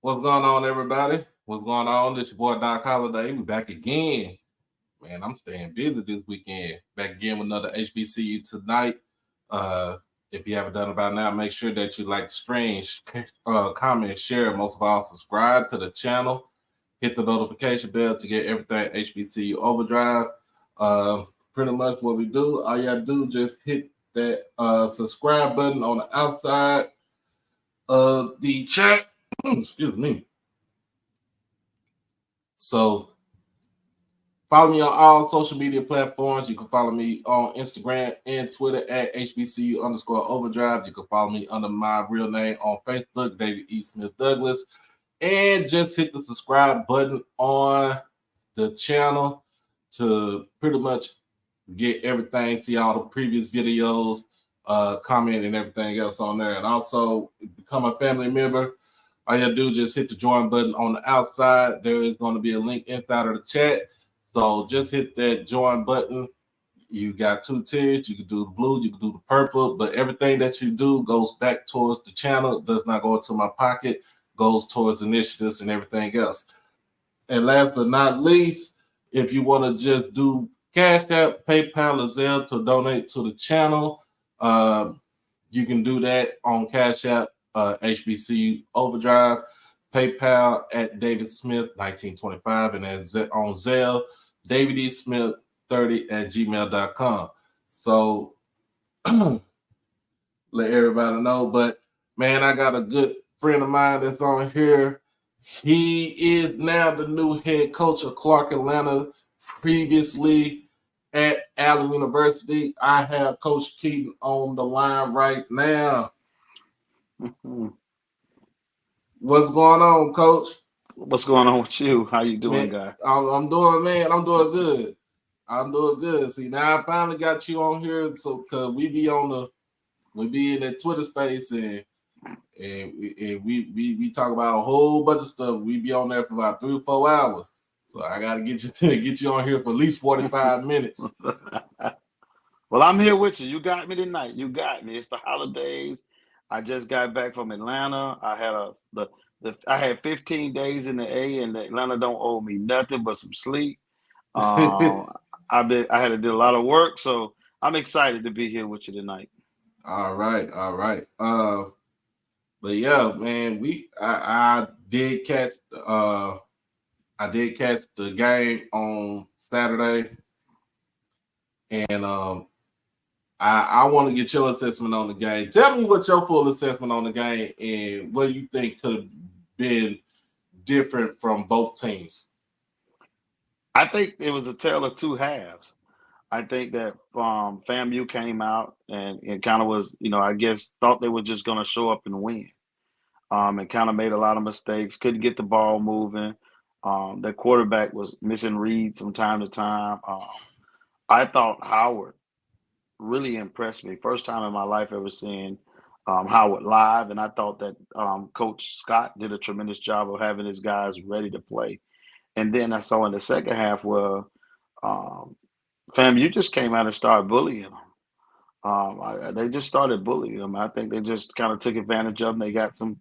What's going on, everybody? What's going on? This your boy Doc Holiday. We back again. Man, I'm staying busy this weekend. Back again with another HBCU tonight. Uh, if you haven't done it by now, make sure that you like the stream, comment, share, most of all, subscribe to the channel. Hit the notification bell to get everything HBCU Overdrive. Pretty much what we do, all you gotta do just hit that subscribe button on the outside of the chat. Excuse me. So follow me on all social media platforms. You can follow me on Instagram and Twitter at HBCU_Overdrive. You can follow me under my real name on Facebook, David E. Smith Douglas. And just hit the subscribe button on the channel to pretty much get everything, see all the previous videos, comment and everything else on there. And also become a family member. All you do just hit the join button on the outside. There is going to be a link inside of the chat. So just hit that join button. You got two tiers. You can do the blue, you can do the purple, but everything that you do goes back towards the channel. It does not go into my pocket, goes towards initiatives and everything else. And last but not least, if you want to just do Cash App, PayPal, or Zelle to donate to the channel, you can do that on Cash App. HBCU Overdrive, PayPal at David Smith 1925, and on Zelle, David E. Smith 30 at gmail.com. So let everybody know. But man, I got a good friend of mine that's on here. He is now the new head coach of Clark Atlanta, previously at Allen University. I have Coach Keaton on the line right now. What's going on, Coach? What's going on with you? How you doing, guy? I'm doing good. I'm doing good. See, now I finally got you on here, so because we be in that Twitter space and we talk about a whole bunch of stuff. We be on there for about 3 or 4 hours. So I gotta get you on here for at least 45 minutes. Well, I'm here with you. You got me tonight. You got me. It's the holidays. I just got back from Atlanta. I had 15 days in the A, and Atlanta don't owe me nothing but some sleep. I had to do a lot of work, so I'm excited to be here with you tonight. All right. But yeah, man, I did catch the game on Saturday, and I want to get your assessment on the game. Tell me what your full assessment on the game and what you think could have been different from both teams. I think it was a tale of two halves. I think that FAMU came out and kind of was, I guess, thought they were just going to show up and win. And kind of made a lot of mistakes, couldn't get the ball moving. Their quarterback was missing reads from time to time. I thought Howard really impressed me. First time in my life ever seeing Howard live, and I thought that Coach Scott did a tremendous job of having his guys ready to play. And then I saw in the second half where FAMU just came out and started bullying them. They just started bullying them. I think they just kind of took advantage of them. They got some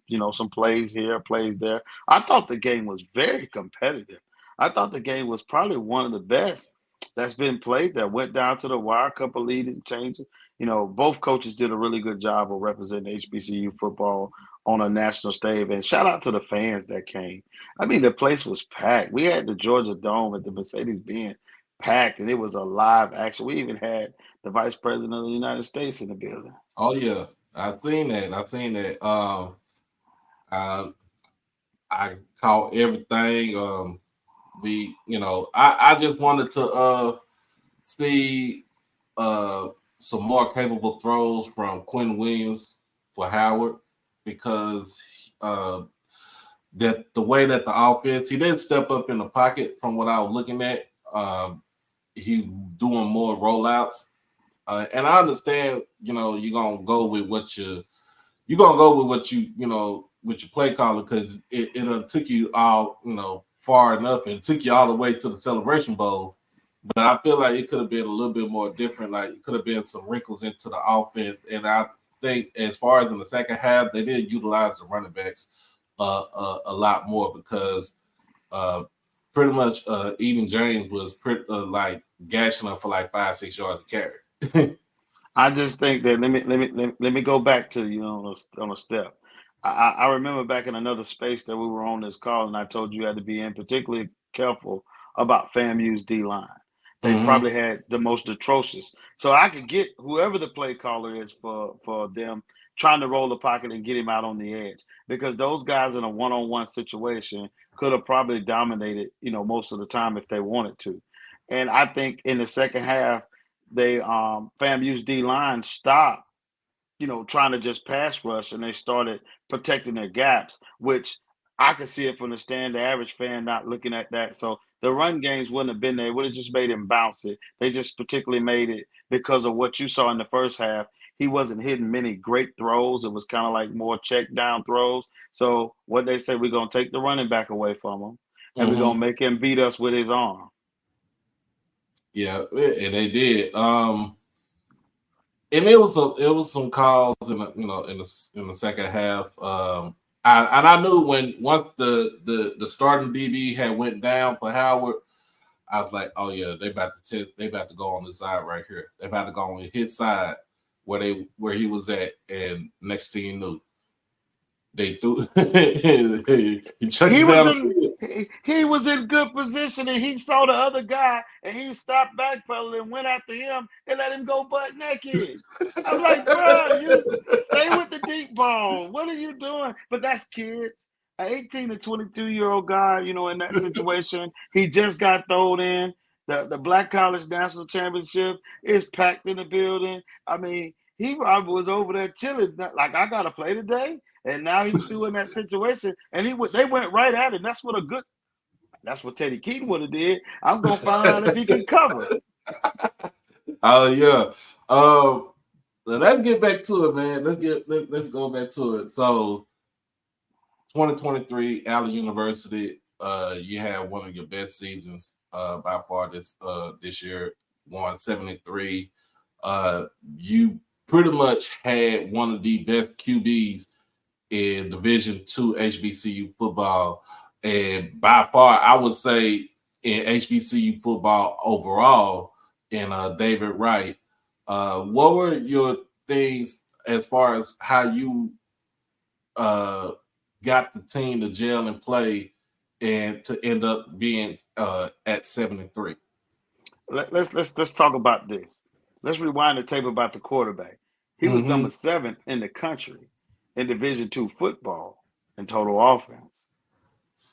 plays here, plays there. I thought the game was very competitive. I thought the game was probably one of the best that's been played that went down to the wire, a couple leading changes. Both coaches did a really good job of representing HBCU football on a national stage. And shout out to the fans that came. I mean, the place was packed. We had the Georgia Dome at the Mercedes-Benz packed, and it was a live action. We even had the Vice President of the United States in the building. Oh yeah, I've seen that. I caught everything. I just wanted to see some more capable throws from Quinn Williams for Howard because that the way that the offense, he didn't step up in the pocket from what I was looking at. He doing more rollouts, and I understand. You're gonna go with what you with your play caller because it took you all far enough and it took you all the way to the Celebration Bowl. But I feel like it could have been a little bit more different. Like it could have been some wrinkles into the offense. And I think as far as in the second half, they didn't utilize the running backs a lot more because uh, pretty much Eden James was like gashing up for like 5-6 yards of carry. I just think that let me go back to you know on a step. I remember back in another space that we were on this call, and I told you had to be in particularly careful about FAMU's D line. They Hmm. probably had the most atrocious. So I could get whoever the play caller is for them trying to roll the pocket and get him out on the edge because those guys in a one-on-one situation could have probably dominated most of the time if they wanted to. And I think in the second half they FAMU's D line stopped, trying to just pass rush and they started protecting their gaps, which I could see it from the stand, the average fan not looking at that. So the run games wouldn't have been there. It would have just made him bounce it. They just particularly made it because of what you saw in the first half. He wasn't hitting many great throws. It was kind of like more check down throws. So what they say, we're gonna take the running back away from him and we're gonna Hmm. make him beat us with his arm. Yeah, and they did. And it was some calls in the second half. I knew when once the starting DB had went down for Howard, I was like, oh yeah, they about to go on this side right here. They about to go on his side where he was at, and next thing you knew, they threw he chucked He it was down the in field. he was in good position and he saw the other guy and he stopped backpedaling and went after him and let him go butt naked. I'm like, bro, you stay with the deep ball. What are you doing? But that's kids. An 18 to 22-year-old guy, in that situation, he just got thrown in. The Black College National Championship is packed in the building. I mean, he probably was over there chilling, like I gotta play today. And now he's still in that situation, and they went right at it. That's what Teddy Keaton would have did. I'm gonna find out if he can cover. Oh yeah. Um, let's get back to it, man. Let's go back to it. So 2023 Allen University, you had one of your best seasons by far this year, won 73. You pretty much had one of the best QBs in Division II HBCU football, and by far, I would say in HBCU football overall, in David Wright. What were your things as far as how you uh, got the team to gel and play, and to end up being at 73? Let's talk about this. Let's rewind the tape about the quarterback. He was Mm-hmm. number 7 in the country in Division II football in total offense.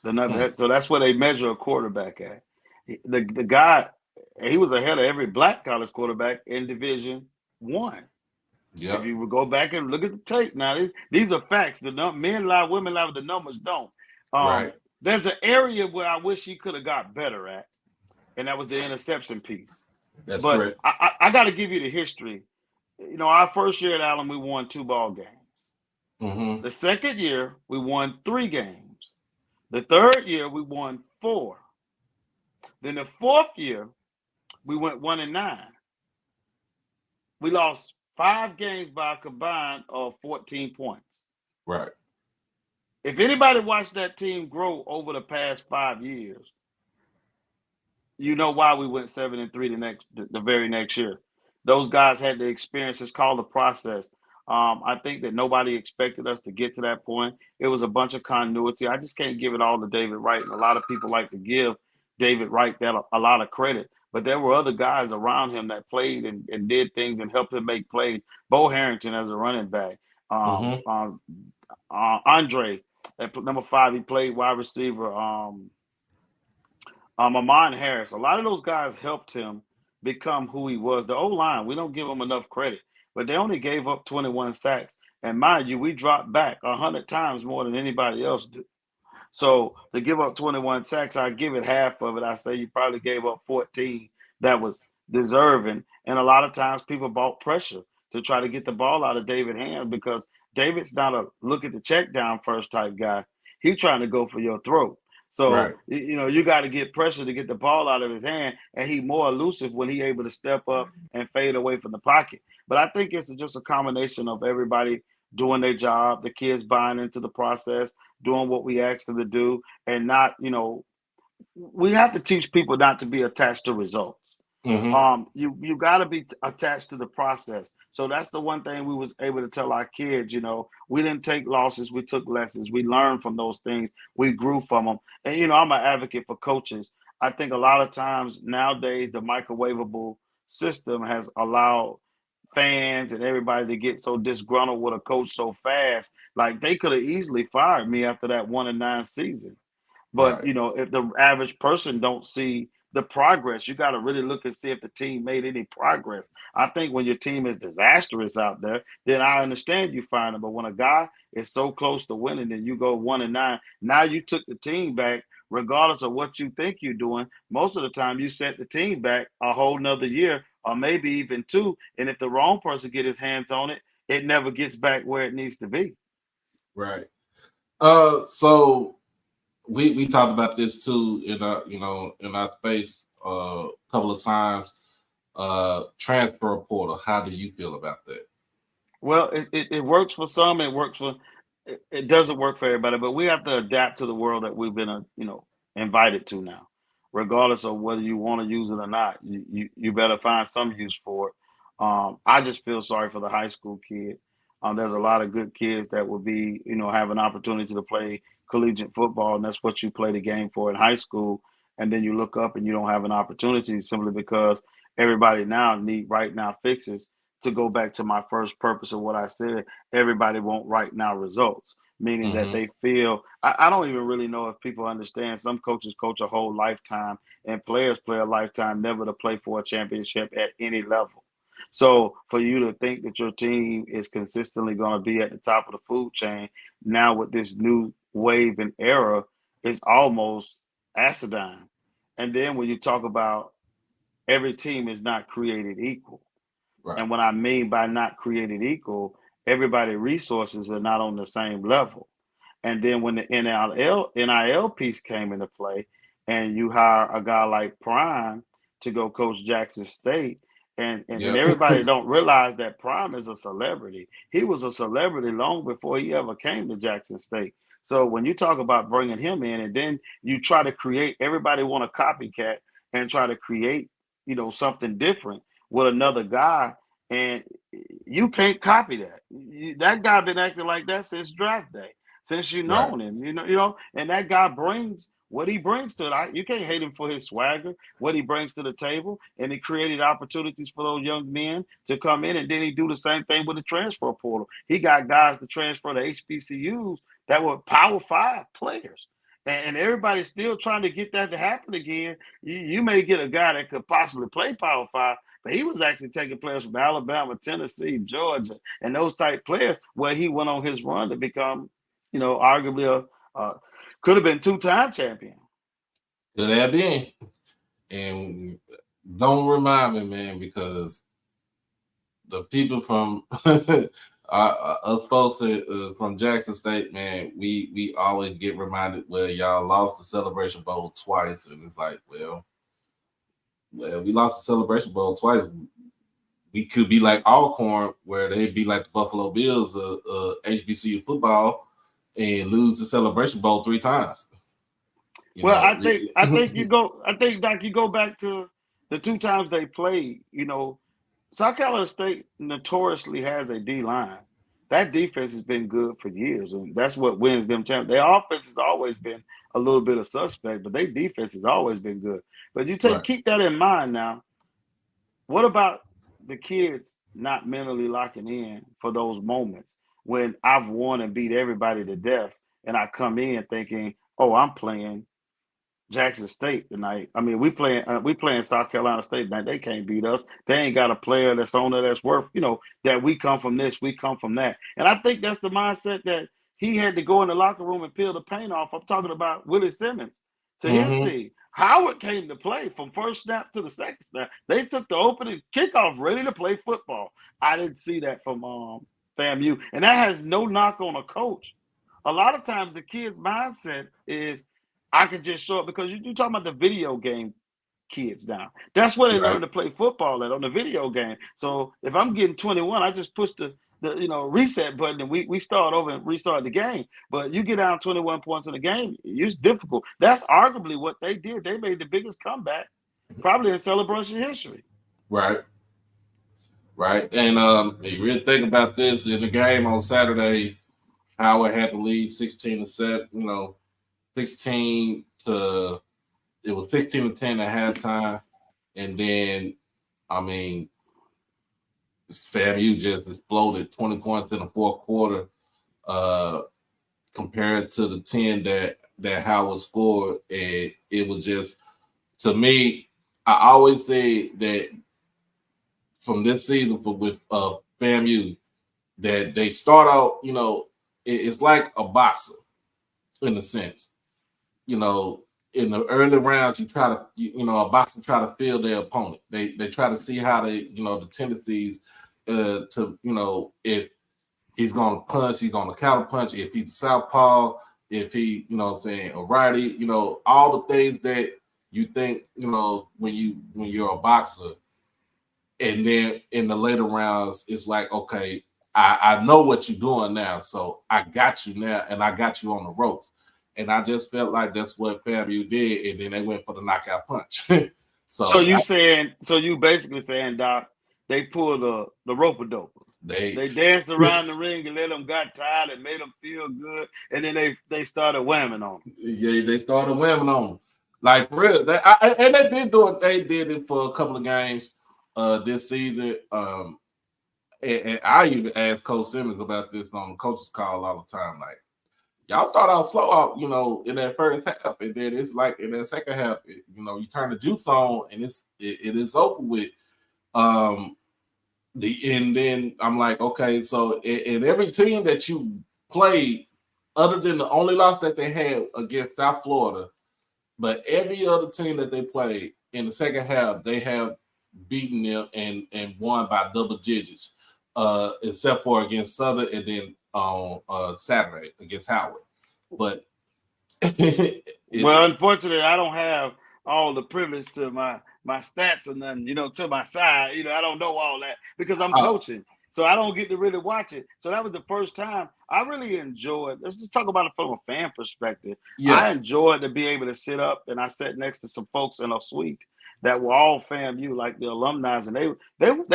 So that's where they measure a quarterback at. The guy, he was ahead of every black college quarterback in Division I. If Yep. you would go back and look at the tape, now these are facts. Men lie, women lie, but the numbers don't. Right. There's an area where I wish he could have got better at, and that was the interception piece. That's But correct. I got to give you the history. Our first year at Allen, we won 2 ball games. Mm-hmm. The second year, we won 3 games. The third year, we won 4. Then the fourth year, we went 1-9. We lost 5 games by a combined of 14 points. Right. If anybody watched that team grow over the past 5 years, you know why we went 7-3 the very next year. Those guys had the experience. It's called the process. I think that nobody expected us to get to that point. It was a bunch of continuity. I just can't give it all to David Wright, and a lot of people like to give David Wright that a lot of credit. But there were other guys around him that played and did things and helped him make plays. Bo Harrington as a running back, Mm-hmm. Andre at number 5, he played wide receiver. Amon Harris. A lot of those guys helped him become who he was. The O line, we don't give them enough credit, but they only gave up 21 sacks. And mind you, we dropped back 100 times more than anybody else did. So to give up 21 sacks, I give it half of it. I say you probably gave up 14 that was deserving. And a lot of times people bought pressure to try to get the ball out of David's hands because David's not a look at the check down first type guy. He's trying to go for your throat. So, Right. you got to get pressure to get the ball out of his hand, and he's more elusive when he's able to step up and fade away from the pocket. But I think it's just a combination of everybody doing their job, the kids buying into the process, doing what we asked them to do, and not, we have to teach people not to be attached to results. Mm-hmm. You got to be attached to the process. So that's the one thing we was able to tell our kids. We didn't take losses, we took lessons, we learned from those things, we grew from them. And I'm an advocate for coaches. I think a lot of times nowadays the microwavable system has allowed fans and everybody to get so disgruntled with a coach so fast. Like they could have easily fired me after that 1-9 season. But Right. if the average person don't see the progress, you got to really look and see if the team made any progress. I think when your team is disastrous out there, then I understand you find them. But when a guy is so close to winning and you go 1-9, now you took the team back, regardless of what you think you're doing. Most of the time, you set the team back a whole nother year or maybe even two. And if the wrong person get his hands on it, it never gets back where it needs to be. Right. So we talked about this too in our in our space a couple of times. Transfer portal. How do you feel about that? Well, it works for some. It doesn't work for everybody, but we have to adapt to the world that we've been, invited to now. Regardless of whether you want to use it or not, you better find some use for it. I just feel sorry for the high school kid. There's a lot of good kids that will be, have an opportunity to play collegiate football, and that's what you play the game for in high school. And then you look up and you don't have an opportunity simply because everybody now need right now fixes. To go back to my first purpose of what I said, everybody want right now results, meaning that Mm-hmm. they feel. I don't even really know if people understand. Some coaches coach a whole lifetime, and players play a lifetime, never to play for a championship at any level. So for you to think that your team is consistently going to be at the top of the food chain now with this new wave and era is almost acidine. And then when you talk about every team is not created equal. Right. And what I mean by not created equal, everybody resources are not on the same level. And then when the NIL piece came into play, and you hire a guy like Prime to go coach Jackson State, and Yep. everybody don't realize that Prime is a celebrity. He was a celebrity long before he ever came to Jackson State. So when you talk about bringing him in, and then you try to create, everybody want a copycat and try to create, something different with another guy, and you can't copy that. That guy been acting like that since draft day, since you Right. known him, and that guy brings what he brings to it. You can't hate him for his swagger, what he brings to the table, and he created opportunities for those young men to come in, and then he do the same thing with the transfer portal. He got guys to transfer to HBCUs that were Power Five players. And everybody's still trying to get that to happen again. You may get a guy that could possibly play Power Five, but he was actually taking players from Alabama, Tennessee, Georgia, and those type players where he went on his run to become, arguably could have been two-time champion. Could have been. And don't remind me, man, because the people from us folks from Jackson State, man, we always get reminded, well, y'all lost the Celebration Bowl twice, and it's like, well, we lost the Celebration Bowl twice. We could be like Alcorn, where they'd be like the Buffalo Bills of HBCU football and lose the Celebration Bowl three times. You Well, know, I think you go back to the two times they played. South Carolina State notoriously has a D line. That defense has been good for years, and that's what wins them champions. Their offense has always been a little bit of suspect, but their defense has always been good. But right. keep that in mind now. What about the kids not mentally locking in for those moments when I've won and beat everybody to death, and I come in thinking, "Oh, I'm playing Jackson State tonight. I mean, we playing South Carolina State tonight. They can't beat us. They ain't got a player that's on there that's worth, that we come from this, we come from that." And I think that's the mindset that he had to go in the locker room and peel the paint off. I'm talking about Willie Simmons to his Mm-hmm. team. Howard came to play from first snap to the second snap. They took the opening kickoff ready to play football. I didn't see that from FAMU, and that has no knock on a coach. A lot of times the kid's mindset is I could just show up because you're talking about the video game kids now. That's where they Right. learn to play football at on the video game. So if I'm getting 21, I just push the reset button and we start over and restart the game. But you get down 21 points in the game, it's difficult. That's arguably what they did. They made the biggest comeback probably in celebration history. Right. Right. And you really think about this in the game on Saturday, Howard had the lead 16 to 7, 16 to it was 16 to 10 at halftime. And then I mean FAMU just exploded 20 points in the fourth quarter, compared to the 10 that Howard scored. And it was just, to me, I always say that from this season with FAMU, that they start out, it's like a boxer in a sense. In the early rounds, you try to, a boxer try to feel their opponent. They try to see how they, the tendencies to, if he's going to punch, he's going to counter punch. If he's a southpaw, if he, a righty, all the things that you think, when you're a boxer. And then in the later rounds, it's like, okay, I know what you're doing now, so I got you now, and I got you on the ropes. And I just felt like that's what FAMU did, and then they went for the knockout punch. So you basically saying, Doc, they pulled the rope-a-dope. They danced around the ring and let them got tired and made them feel good, and then they started whamming on them. Yeah, they started whamming on them. Like, for real. They did it for a couple of games this season. And I even asked Coach Simmons about this on the coach's call all the time. Like, y'all start out slow out, in that first half, and then it's like in that second half, you turn the juice on, and it is over with. And then I'm like, okay, so in every team that you played, other than the only loss that they had against South Florida, but every other team that they played in the second half, they have beaten them and won by double digits, except for against Southern and then on Saturday against Howard. But well, unfortunately, I don't have all the privilege to my stats or nothing, to my side. I don't know all that because I'm coaching. So I don't get to really watch it. So that was the first time I really enjoyed. Let's just talk about it from a fan perspective. Yeah. I enjoyed to be able to sit up, and I sat next to some folks in a suite that were all FAMU, like the alumni, and they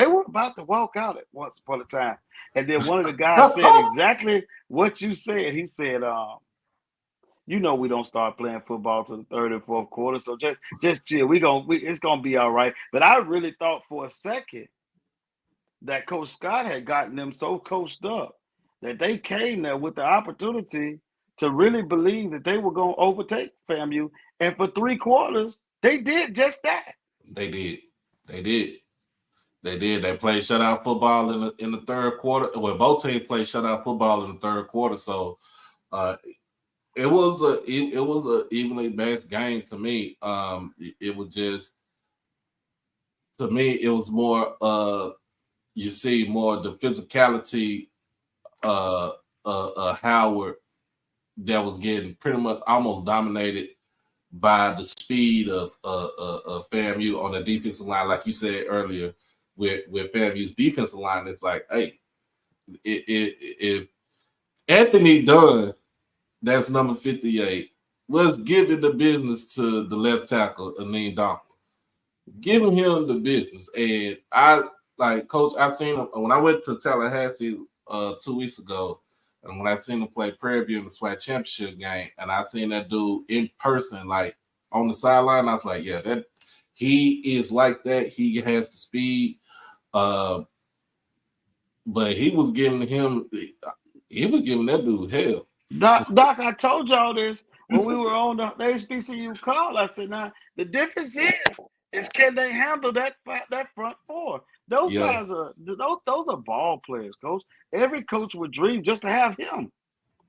were about to walk out at once upon a time. And then one of the guys said exactly what you said. He said, we don't start playing football till the third and fourth quarter, so just chill. It's gonna be all right. But I really thought for a second that Coach Scott had gotten them so coached up that they came there with the opportunity to really believe that they were going to overtake FAMU. And for 3 quarters, they did just that. They did. They played shutout football in the third quarter. Well, both teams played shutout football in the third quarter. So it was a evenly matched game to me. It was just, to me, it was more you see more the physicality Howard that was getting pretty much almost dominated by the speed of FAMU on the defensive line. Like you said earlier, with FAMU's defensive line, it's like, hey, if Anthony Dunn, that's number 58, was giving the business to the left tackle, Aline Donker, giving him the business. And like, Coach, I've seen him when I went to Tallahassee 2 weeks ago, and when I seen him play Prairie View in the SWAC championship game, and I seen that dude in person, like on the sideline, I was like, yeah, that he is like that. He has the speed, but he was giving that dude hell. Doc, I told y'all this when we were on the HBCU call. I said, now the difference is can they handle that front four? Those guys are those are ball players, Coach. Every coach would dream just to have him,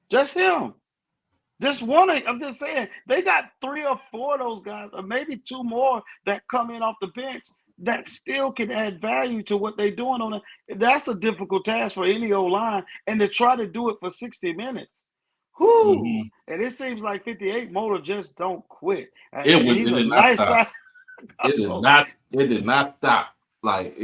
just him, just one. I'm just saying they got 3 or 4 of those guys, or maybe 2 more that come in off the bench that still can add value to what they're doing on it. That's a difficult task for any old line, and to try to do it for 60 minutes. Whoo! Mm-hmm. And it seems like 58 Motor just don't quit. It did not stop. Like,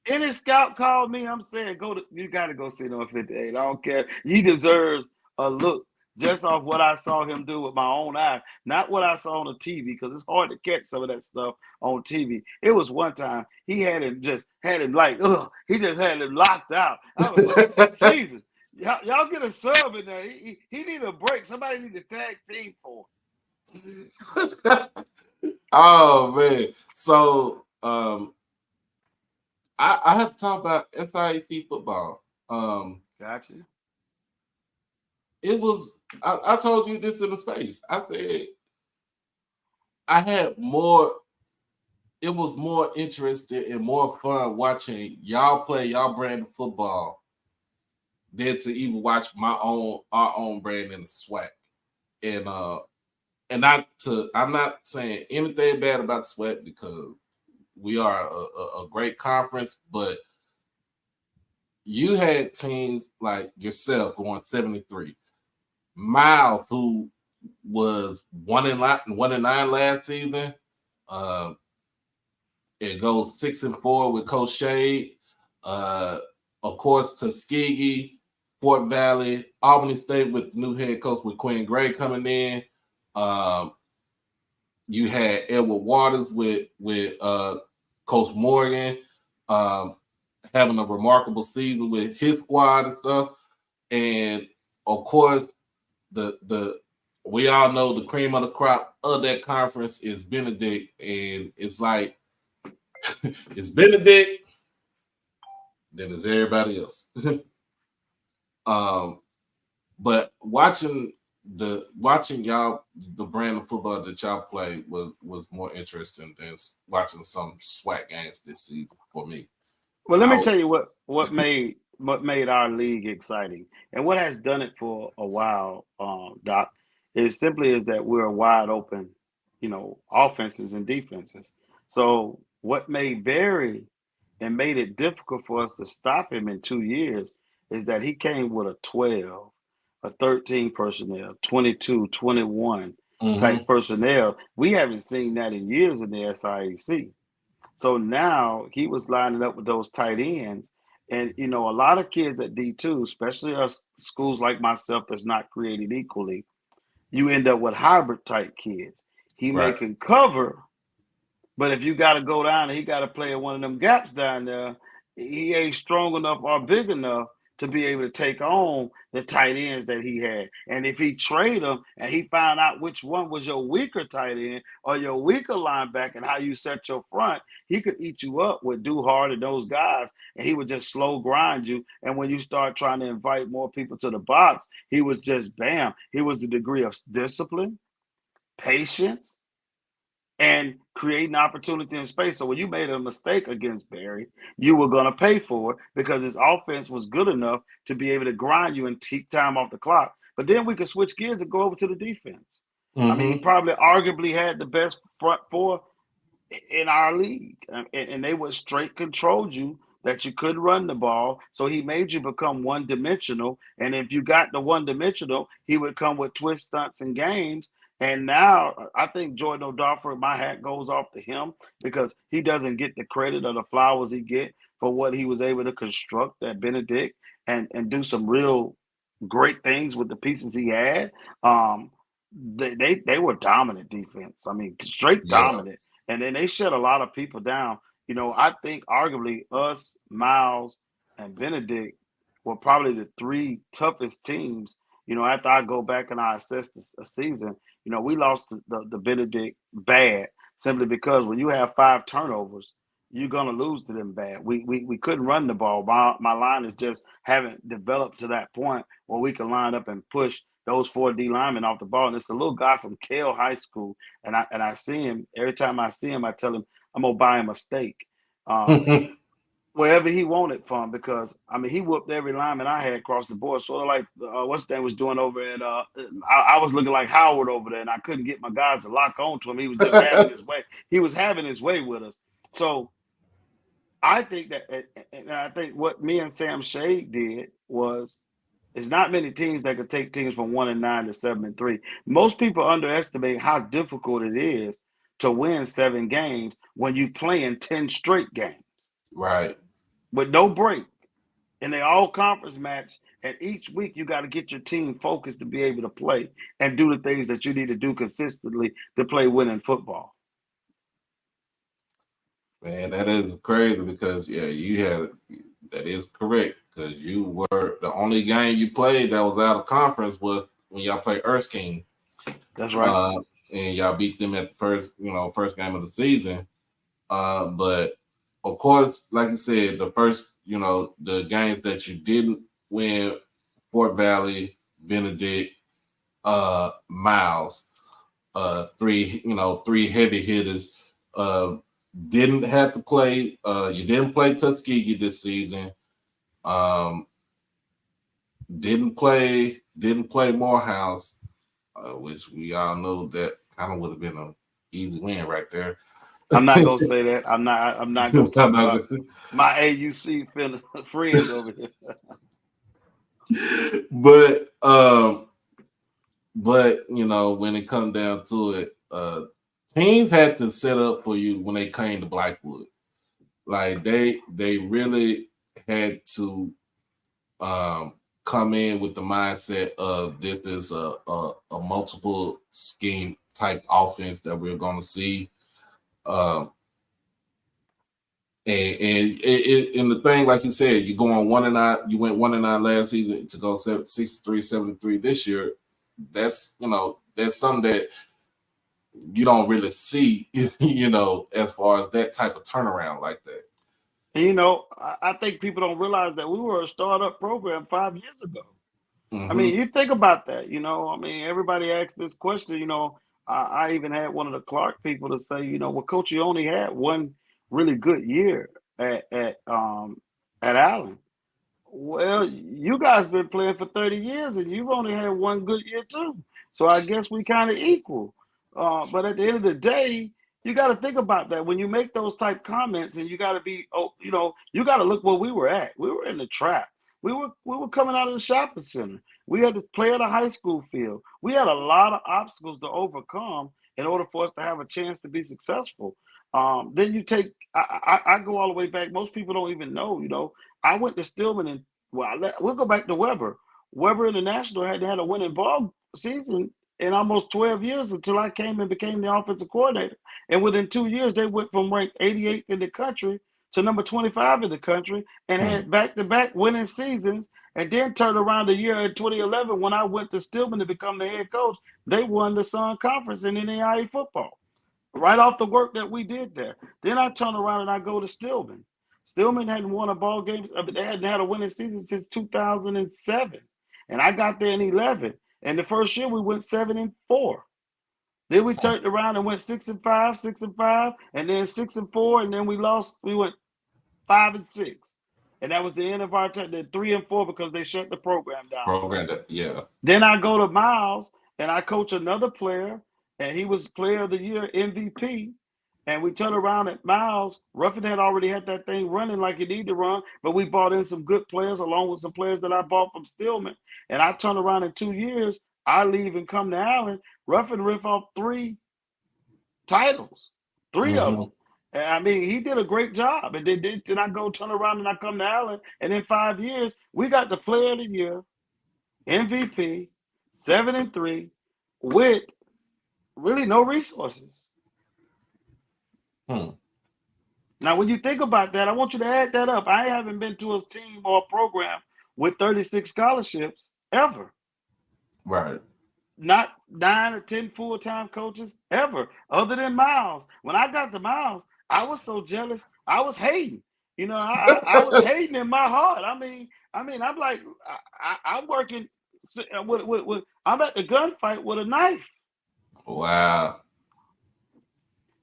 Any scout called me, I'm saying you got to go see number 58. I don't care. He deserves a look just off what I saw him do with my own eyes, not what I saw on the TV, because it's hard to catch some of that stuff on TV. It was one time he had him like, ugh, he just had him locked out. I was like, Jesus, y'all get a sub in there. He need a break. Somebody need to tag team for Oh man. So I have to talk about SIAC football. him. Gotcha. It was I told you this in the space. I said I had more it was more interesting and more fun watching y'all play y'all brand of football than to even watch our own brand in the SWAC. And I'm not saying anything bad about the SWAC because we are a great conference, but you had teams like yourself going 73. Miles, who was 1-9 last season, it goes 6-4 with Coach Shade. Of course, Tuskegee, Fort Valley, Albany State with new head coach with Quinn Gray coming in. You had Edward Waters with Coach Morgan having a remarkable season with his squad and stuff. And of course, the we all know the cream of the crop of that conference is Benedict, and it's like it's Benedict, then it's everybody else. But watching y'all the brand of football that y'all play was more interesting than watching some SWAC games this season for me. Well, let me I tell you what made our league exciting, and what has done it for a while, Doc, is simply is that we're wide open, offenses and defenses. So what made Barry and made it difficult for us to stop him in 2 years is that he came with a 12, a 13 personnel, 22, 21 mm-hmm. type personnel. We haven't seen that in years in the SIAC. So now he was lining up with those tight ends. And, a lot of kids at D2, especially us schools like myself that's not created equally, you end up with hybrid type kids. He may Right. can cover, but if you got to go down and he got to play in one of them gaps down there, he ain't strong enough or big enough to be able to take on the tight ends that he had. And if he trade them and he found out which one was your weaker tight end or your weaker linebacker and how you set your front, he could eat you up with Duhart and those guys, and he would just slow grind you. And when you start trying to invite more people to the box, he was just bam. He was the degree of discipline, patience, and creating opportunity in space. So when you made a mistake against Barry, you were going to pay for it because his offense was good enough to be able to grind you and take time off the clock. But then we could switch gears and go over to the defense. I mean, he Mm-hmm. probably arguably had the best front four in our league, and they would straight control you that you could run the ball. So he made you become one dimensional. And if you got the one dimensional, he would come with twist stunts and games. And now I think Jordan O'Donnell, my hat goes off to him because he doesn't get the credit or the flowers he get for what he was able to construct at Benedict and do some real great things with the pieces he had. Um, they were dominant defense. I mean, straight Yeah. dominant, and then they shut a lot of people down. I think arguably us, Miles, and Benedict were probably the three toughest teams. After I go back and I assess a season, we lost the Benedict bad simply because when you have 5 turnovers, you're gonna lose to them bad. We couldn't run the ball. My line is just haven't developed to that point where we can line up and push those 4D linemen off the ball. And it's a little guy from Keaton High School, and I see him every time I see him. I tell him I'm gonna buy him a steak, wherever he wanted from, because I mean he whooped every lineman I had across the board. Sort of like what's that was doing over at. I was looking like Howard over there, and I couldn't get my guys to lock on to him. He was just having his way. He was having his way with us. So I think that, and I think what me and Sam Shade did was there's not many teams that could take teams from 1-9 to 7-3. Most people underestimate how difficult it is to win 7 games when you play in 10 straight games. Right. with no break, and they all conference match. And each week you got to get your team focused to be able to play and do the things that you need to do consistently to play winning football. Man, that is crazy because you had that is correct because you were the only game you played that was out of conference was when y'all played Erskine. That's right. And y'all beat them at the first game of the season. But of course, like you said, the first, the games that you didn't win, Fort Valley, Benedict, Miles, three heavy hitters. Didn't have to play. You didn't play Tuskegee this season. Didn't play Morehouse, which we all know that kind of would have been an easy win right there. I'm not gonna say that. I'm not gonna talk about my AUC friends over here. But when it comes down to it, teams had to set up for you when they came to Blackwood. Like they really had to come in with the mindset of this is a multiple scheme type offense that we're going to see. And the thing, like you said, you're going 1-9. You went 1-9 last season to go 63-73 this year. That's something that you don't really see, as far as that type of turnaround like that. And, I think people don't realize that we were a startup program 5 years ago. Mm-hmm. I mean, you think about that, everybody asks this question, I even had one of the Clark people to say, well, Coach, you only had one really good year at Allen. Well, you guys been playing for 30 years and you've only had one good year too. So I guess we kind of equal. But at the end of the day, you got to think about that when you make those type comments, and you got to be, you got to look where we were at. We were in the trap. We were coming out of the shopping center. We had to play at a high school field. We had a lot of obstacles to overcome in order for us to have a chance to be successful. Then you take, I go all the way back. Most people don't even know, I went to Stillman and we'll go back to Weber. Weber International had a winning ball season in almost 12 years until I came and became the offensive coordinator. And within 2 years, they went from ranked 88th in the country to number 25 in the country and had back-to-back winning seasons. And then turned around the year in 2011 when I went to Stillman to become the head coach. They won the Sun Conference in NAIA football right off the work that we did there. Then I turn around and I go to Stillman. Stillman hadn't won a ball game. They hadn't had a winning season since 2007. And I got there in 11. And the first year we went 7-4. Then we turned around and went 6-5, 6-5, and then 6-4, and then we lost. We went 5-6, and that was the end of our time. Then 3-4 because they shut the program down. Yeah. Then I go to Miles and I coach another player, and he was Player of the Year MVP. And we turn around at Miles. Ruffin had already had that thing running like it needed to run, but we brought in some good players along with some players that I bought from Stillman. And I turn around in 2 years. I leave and come to Allen. Ruffin ripped off 3 titles, 3 of them. And I mean, he did a great job. And then I go turn around and I come to Allen. And in 5 years, we got the Player of the Year, MVP, 7-3, with really no resources. Now, when you think about that, I want you to add that up. I haven't been to a team or a program with 36 scholarships ever. Right. Not 9 or 10 full-time coaches ever, other than Miles. When I got to Miles, I was so jealous. I was hating. I was hating in my heart. I mean, I'm like, I'm working with I'm at the gunfight with a knife. Wow.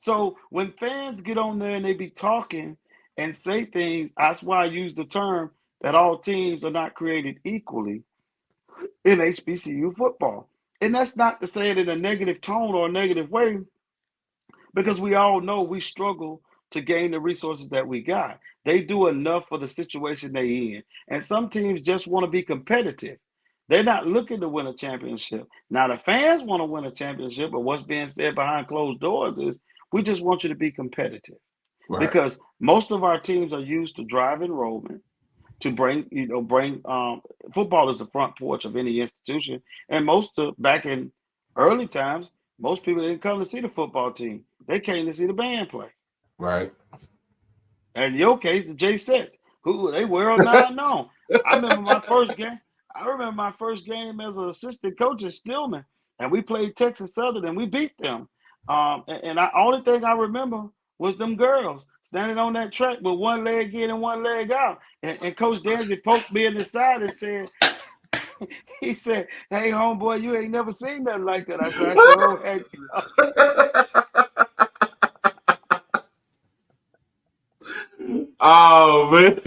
So when fans get on there and they be talking and say things, that's why I use the term that all teams are not created equally in HBCU football. And that's not to say it in a negative tone or a negative way, because we all know we struggle to gain the resources that we got. They do enough for the situation they in. And some teams just want to be competitive. They're not looking to win a championship. Now, the fans want to win a championship, but what's being said behind closed doors is we just want you to be competitive. Right. because most of our teams are used to drive enrollment to bring football is the front porch of any institution, and back in early times, most people didn't come to see the football team; they came to see the band play. Right. And in your case, the J sets, who they world now known. I remember my first game. I remember my first game as an assistant coach at Stillman, and we played Texas Southern, and we beat them. Only thing I remember was them girls standing on that track with one leg in and one leg out. And Coach Danzy poked me in the side and said, he said, "Hey, homeboy, you ain't never seen nothing like that." I said, "I sure had." Oh man.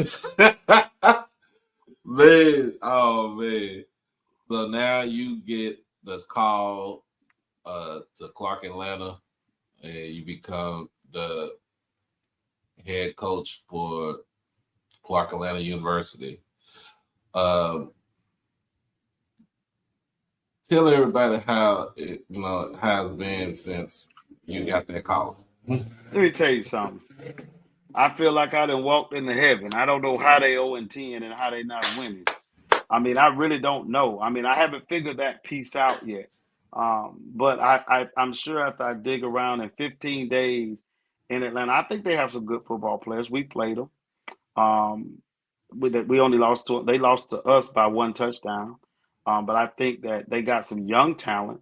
Man, oh man. So now you get the call to Clark Atlanta and you become the head coach for Clark Atlanta University. Um, tell everybody how it has been since you got that call. Let me tell you something. I feel like I done walked into heaven. I don't know how they 0-10 and how they not winning. I mean, I really don't know. I mean, I haven't figured that piece out yet. But I'm sure after I dig around in 15 days in Atlanta, I think they have some good football players. We played them. Um, we only lost to they lost to us by one touchdown. But I think that they got some young talent.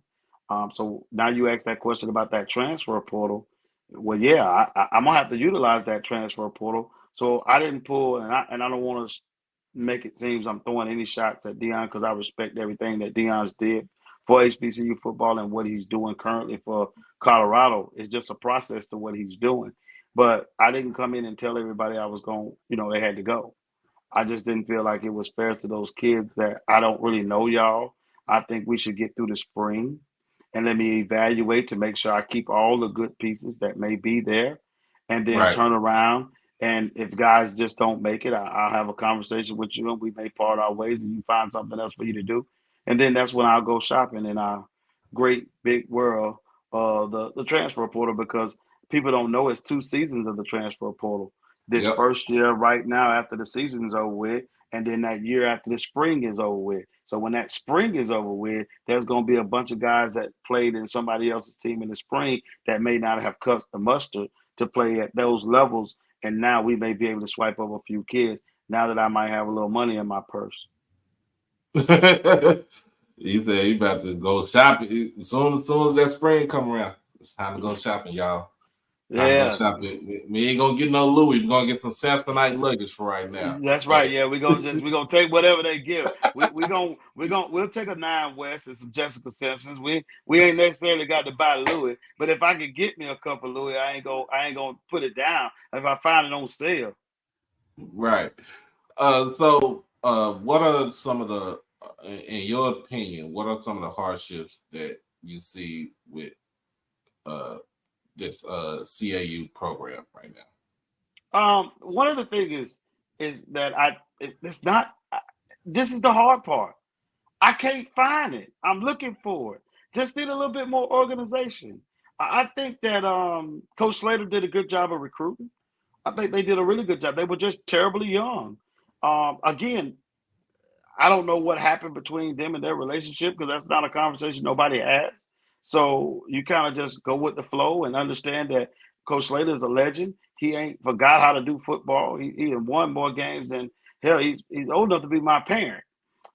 So now you ask that question about that transfer portal. Well, yeah, I'm gonna have to utilize that transfer portal. So I didn't pull, and I don't want to make it seem I'm throwing any shots at Dion because I respect everything that Dion's did for HBCU football and what he's doing currently for Colorado. It's just a process to what he's doing. But I didn't come in and tell everybody I was going, they had to go. I just didn't feel like it was fair to those kids that I don't really know y'all. I think we should get through the spring and let me evaluate to make sure I keep all the good pieces that may be there and then Right. turn around. And if guys just don't make it, I'll have a conversation with you and we may part our ways and you find something else for you to do. And then that's when I'll go shopping in our great big world, the transfer portal, because people don't know it's 2 seasons of the transfer portal. This Yep. first year right now after the season's over with, and then that year after the spring is over with. So when that spring is over with, there's going to be a bunch of guys that played in somebody else's team in the spring that may not have cut the mustard to play at those levels. And now we may be able to swipe up a few kids now that I might have a little money in my purse. He said he about to go shopping. As soon as that spring come around, it's time to go shopping, y'all. Time to go Yeah, shopping. We ain't gonna get no Louis. We're gonna get some Samsonite luggage for right now. that's But right. Yeah, we're gonna take whatever they give. We'll take a 9 West and some Jessica Simpsons. We ain't necessarily got to buy Louis, but if I could get me a couple Louis, I ain't gonna put it down if I find it on sale. right. So what are some of the, in your opinion, what are some of the hardships that you see with uh, this CAU program right now? One of the things is that it's not. This is the hard part. I can't find it. I'm looking for it. Just need a little bit more organization. I think that Coach Slater did a good job of recruiting. I think they did a really good job. They were just terribly young. Again, I don't know what happened between them and their relationship because that's not a conversation nobody has. So you kind of just go with the flow and understand that Coach Slater is a legend. He ain't forgot how to do football. He won more games than hell. He's old enough to be my parent.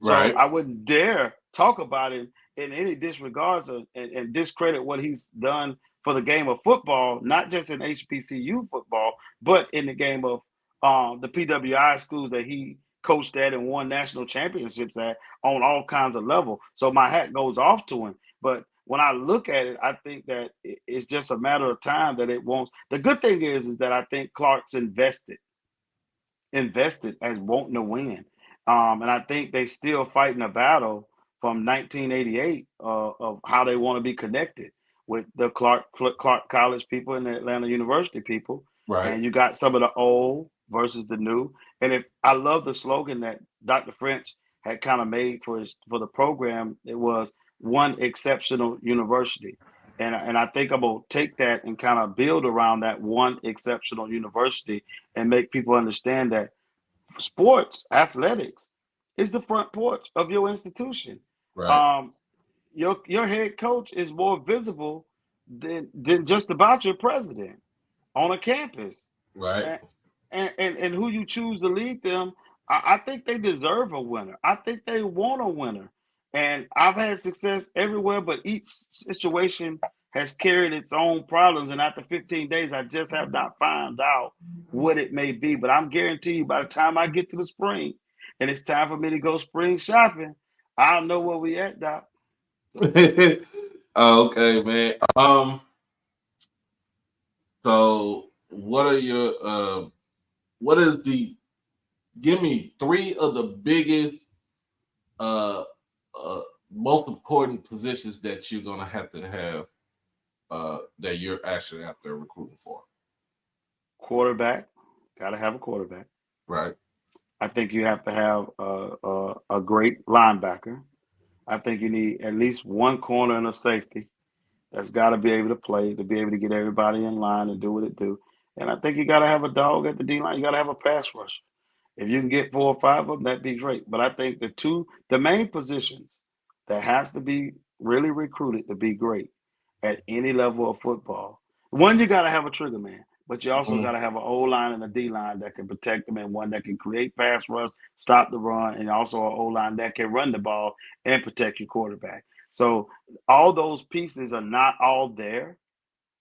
So Right. I wouldn't dare talk about him in any disregards and discredit what he's done for the game of football, not just in HBCU football, but in the game of the PWI schools that he coached at and won national championships at on all kinds of level. So my hat goes off to him. But when I look at it, I think that it's just a matter of time that it won't. The good thing is that I think Clark's invested as wanting to win. And I think they still fighting a battle from 1988 of how they want to be connected with the Clark College people and the Atlanta University people. Right. And you got some of the old versus the new. And if I love the slogan that Dr. French had kind of made for the program, it was one exceptional university. And I think I'm gonna take that and kind of build around that one exceptional university and make people understand that sports, athletics, is the front porch of your institution. Right. Um, your head coach is more visible than just about your president on a campus. Right. And who you choose to lead them, I think they deserve a winner. I think they want a winner. And I've had success everywhere, but each situation has carried its own problems. And after 15 days, I just have not found out what it may be. But I'm guarantee you, by the time I get to the spring and it's time for me to go spring shopping, I'll know where we at, Doc. Okay, man. So what are your what is the give me three of the biggest uh most important positions that you're gonna have to have that you're actually out there recruiting for. Quarterback, got to have a quarterback. Right. I think you have to have a great linebacker. I think you need at least one corner and a safety that's got to be able to play to be able to get everybody in line and do what it do. And I think you got to have a dog at the D line. You got to have a pass rusher. If you can get 4 or 5 of them, that'd be great. But I think the main positions that has to be really recruited to be great at any level of football. One, you got to have a trigger man, but you also got Mhm. to have an O line and a D line that can protect them, and one that can create pass rush, stop the run, and also an O line that can run the ball and protect your quarterback. So all those pieces are not all there,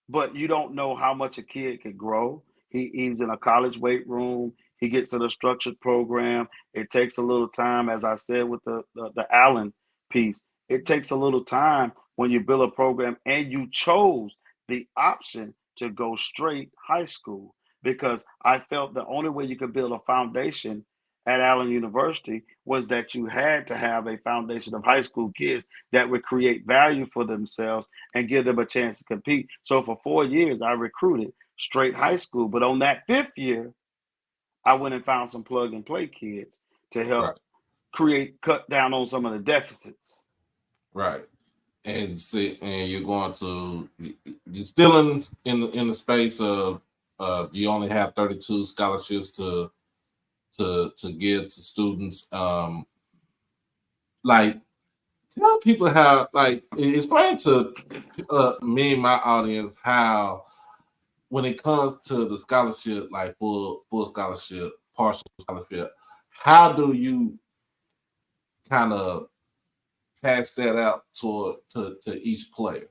but you don't know how much a kid could grow. He's in a college weight room. He gets in a structured program. It takes a little time, as I said with the Allen piece. It takes a little time when you build a program and you chose the option to go straight high school because I felt the only way you could build a foundation at Allen University was that you had to have a foundation of high school kids that would create value for themselves and give them a chance to compete. So for 4 years, I recruited straight high school. But on that fifth year, I went and found some plug and play kids to Right. help cut down on some of the deficits. Right. And see, and you're going to you're still in the space of you only have 32 scholarships to give to students. Like tell people how like explain to me and my audience how when it comes to the scholarship, like full scholarship, partial scholarship, how do you kind of pass that out to each player?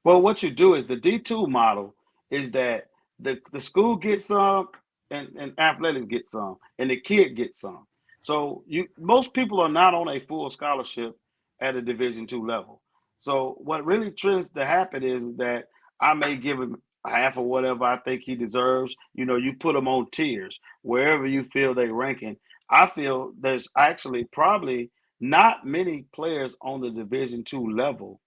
Well, what you do is the D2 model is that the school gets some and athletics get some and the kid gets some. So you most people are not on a full scholarship at a Division 2 level. So what really tends to happen is that I may give him half of whatever I think he deserves. You know, you put them on tiers wherever you feel they ranking. I feel there's actually probably not many players on the Division 2 level